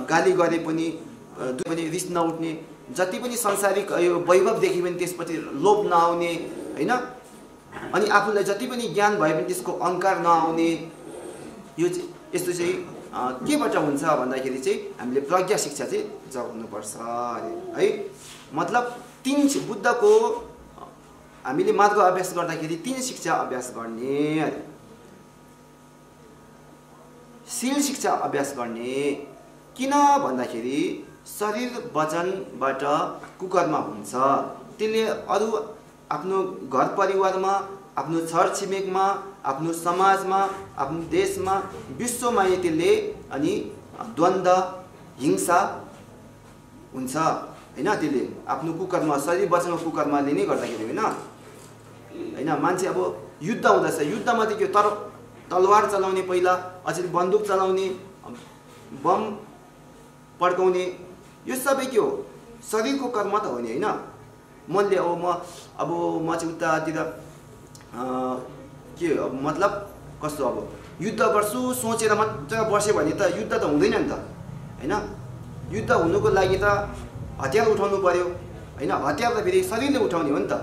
गाली गरे पनि रिस नउठ्ने, जति पनि संसारिक यो वैभव देखे पनि त्यसपछि लोभ नआउने होइन, अनि आफूलाई जति पनि ज्ञान भए पनि त्यसको अहङ्कार नआउने। यो यस्तो चाहिँ केबाट हुन्छ भन्दाखेरि चाहिँ हामीले प्रज्ञा शिक्षा चाहिँ जगाउनुपर्छ अरे है। मतलब बुद्धको हामीले मार्ग अभ्यास गर्दाखेरि 3 शिक्षा अभ्यास गर्ने अरे। शील शिक्षा अभ्यास गर्ने, किन भन्दाखेरि शरीर वचनबाट कुकर्म हुन्छ। त्यसले अरू आफ्नो घर परिवारमा, आफ्नो छरछिमेकमा, आफ्नो समाजमा, आफ्नो देशमा, विश्वमा त्यसले अनि द्वन्द्व हिंसा हुन्छ होइन। त्यसले आफ्नो कुकर्म शरीर वचनको कुकर्मले नै गर्दाखेरि होइन। मान्छे अब युद्ध हुँदैछ, युद्धमा चाहिँ के तलवार चलाउने, पहिला अझै बन्दुक चलाउने, बम पड्काउने, यो सबै के हो शरीरको कर्म त हो नि होइन। मनले अब म चाहिँ उतातिर के मतलब कस्तो अब युद्ध गर्छु सोचेर मात्र बस्यो भने त युद्ध त हुँदैन नि त होइन। युद्ध हुनुको लागि त हतियार उठाउनु पर्यो होइन। हतियार त फेरि शरीरले उठाउने हो नि त,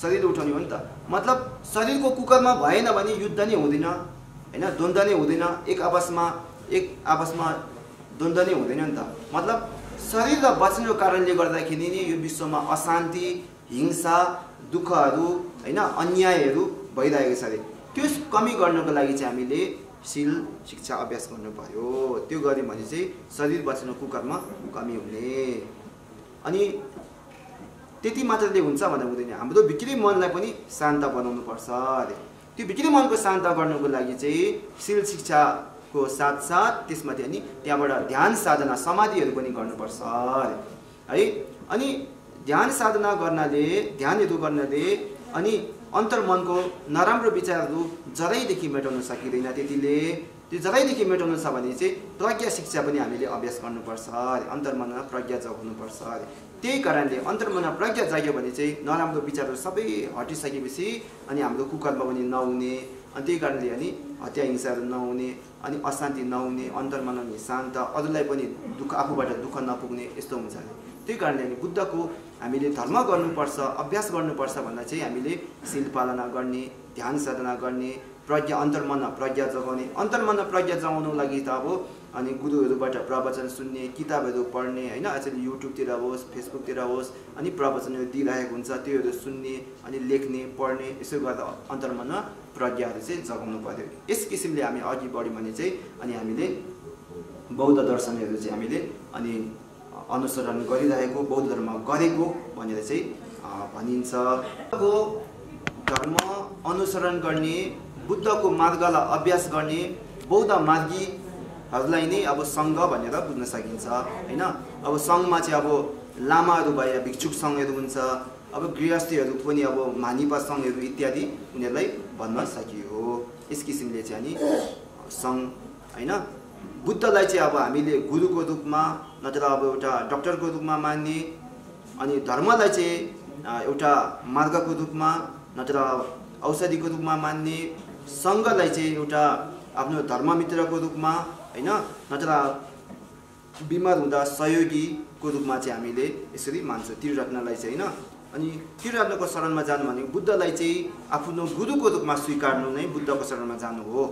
शरीरले उठाउने हो नि त। मतलब शरीरको कुकरमा भएन भने युद्ध नै हुँदैन होइन, द्वन्द्व नै हुँदैन, एक आपसमा द्वन्द्व नै हुँदैन नि त। मतलब शरीर र वचनको कारणले गर्दाखेरि नै यो विश्वमा अशान्ति, हिंसा, दुःखहरू होइन, अन्यायहरू भइरहेको छ अरे। त्यो कमी गर्नको लागि चाहिँ हामीले शील शिक्षा अभ्यास गर्नु पर्यो। त्यो गऱ्यौँ भने चाहिँ शरीर वचनको कुकर्म कमी हुने। अनि त्यति मात्रले हुन्छ भन्दा हुँदैन, हाम्रो भित्री मनलाई पनि शान्त बनाउनु पर्छ अरे। त्यो भित्री मनको शान्त गर्नुको लागि चाहिँ शील शिक्षाको साथसाथ त्यसमाथि अनि त्यहाँबाट ध्यान साधना समाधिहरू पनि गर्नुपर्छ अरे है। अनि ध्यान साधना ध्यानहरू गर्नाले अनि अन्तर्मनको नराम्रो विचारहरू जरैदेखि मेटाउन सकिँदैन। त्यतिले त्यो जरैदेखि मेटाउनु छ भने चाहिँ प्रज्ञा शिक्षा पनि हामीले अभ्यास गर्नुपर्छ अरे। अन्तर्मनमा प्रज्ञा जगाउनुपर्छ अरे। त्यही कारणले अन्तर्मनमा प्रज्ञा जाग्यो भने चाहिँ नराम्रो विचारहरू सबै हटिसकेपछि अनि हाम्रो कुकर्म पनि नहुने, अनि त्यही कारणले अनि हत्या हिंसाहरू नहुने, अनि अशान्ति नहुने, अन्तर्मन पनि शान्त, अरूलाई पनि आफूबाट दुःख नपुग्ने, यस्तो हुन्छ। त्यही कारणले नि बुद्धको हामीले धर्म गर्नुपर्छ अभ्यास गर्नुपर्छ भन्दा चाहिँ हामीले शील पालना गर्ने ध्यान साधना गर्ने प्रज्ञा अन्तर्मनमा प्रज्ञा जगाउने अन्तर्मनमा प्रज्ञा जगाउनु लागि त अब अनि गुरुहरूबाट प्रवचन सुन्ने किताबहरू पढ्ने हैन अझै युट्युबतिर होस् फेसबुकतिर होस् अनि प्रवचनहरू दिइरहेको हुन्छ त्योहरू सुन्ने अनि लेख्ने पढ्ने यसो गर्दा अन्तर्मनमा प्रज्ञाहरू चाहिँ जगाउनु पर्यो यस किसिमले हामी अघि बढ्यौँ भने चाहिँ अनि हामीले बौद्ध दर्शनहरू चाहिँ हामीले अनि अनुसरण गरिरहेको बौद्ध धर्म गरेको भनेर चाहिँ भनिन्छ धर्म अनुसरण गर्ने बुद्धको मार्गलाई अभ्यास गर्ने बौद्ध मार्गीहरूलाई नै अब सङ्घ भनेर बुझ्न सकिन्छ हैन अब सङ्घमा चाहिँ अब लामाहरू भए भिक्षुक सङ्घहरू हुन्छ अब गृहस्थीहरू पनि अब मानिपा सङ्घहरू इत्यादि उनीहरूलाई भन्न सकियो यस किसिमले चाहिँ अनि सङ्घ हैन बुद्धलाई चाहिँ अब हामीले गुरुको रूपमा नत्र अब एउटा डक्टरको रूपमा मान्ने अनि धर्मलाई चाहिँ एउटा मार्गको रूपमा नत्र औषधिको रूपमा मान्ने सङ्घलाई चाहिँ एउटा आफ्नो धर्ममित्रको रूपमा हैन नत्र बिमार हुँदा सहयोगीको रूपमा चाहिँ हामीले यसरी मान्छौँ त्रिरत्नलाई चाहिँ हैन अनि त्रिरत्नको शरणमा जानु भनेको बुद्धलाई चाहिँ आफ्नो गुरुको रूपमा स्वीकार्नु नै बुद्धको शरणमा जानु हो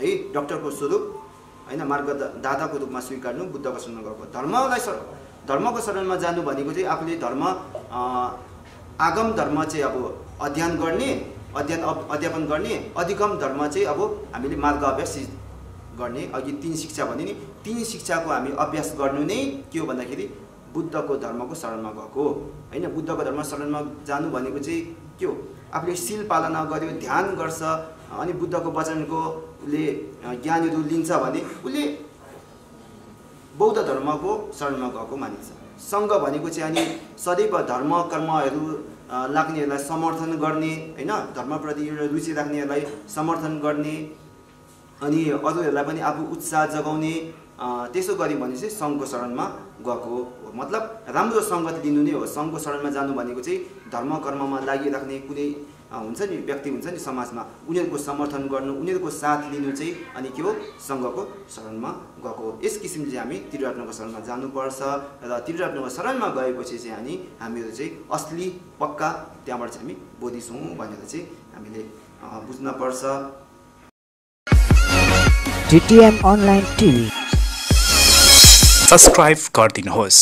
है डक्टरको स्वरूप हैन मार्गदाताको रूपमा स्वीकार्नु बुद्धको शरणमा गएको धर्मको शरणमा जानु भनेको चाहिँ आफूले धर्म आगम धर्म चाहिँ अब अध्ययन गर्ने अध्यापन गर्ने अधिगम धर्म चाहिँ अब हामीले मार्ग अभ्यास गर्ने अघि 3 शिक्षा भने नि 3 शिक्षाको हामी अभ्यास गर्नु नै के हो भन्दाखेरि बुद्धको धर्मको शरणमा गएको हैन बुद्धको धर्म शरणमा जानु भनेको चाहिँ के हो आफूले शील पालना गर्यो ध्यान गर्छ अनि बुद्धको वचनको ले ज्ञानहरू लिन्छ भने उले बौद्ध धर्मको शरणमा गएको मानिन्छ सङ्घ भनेको चाहिँ अनि सदैव धर्म कर्महरू लाग्नेहरूलाई समर्थन गर्ने हैन धर्मप्रति रुचि राख्नेहरूलाई समर्थन गर्ने अनि अरूहरूलाई पनि आफू उत्साह जगाउने त्यसो गर्यो भने चाहिँ सङ्घको शरणमा गएको हो मतलब राम्रो सङ्गत लिनु नै हो सङ्घको शरणमा जानु भनेको चाहिँ धर्म कर्ममा लागिराख्ने कुनै हुन्छ नि व्यक्ति हुन्छ नि समाजमा उनीहरूको समर्थन गर्नु उनीहरूको साथ लिनु चाहिँ अनि के हो सङ्घको शरणमा गएको यस किसिमले चाहिँ हामी त्रिरत्नको शरणमा जानुपर्छ र त्रिरत्नको शरणमा गएपछि चाहिँ हामीहरू चाहिँ असली पक्का त्यहाँबाट चाहिँ हामी बोधिछौँ भनेर चाहिँ हामीले बुझ्नुपर्छ DTM Online TV सब्स्क्राइब गरिदिनुहोस्।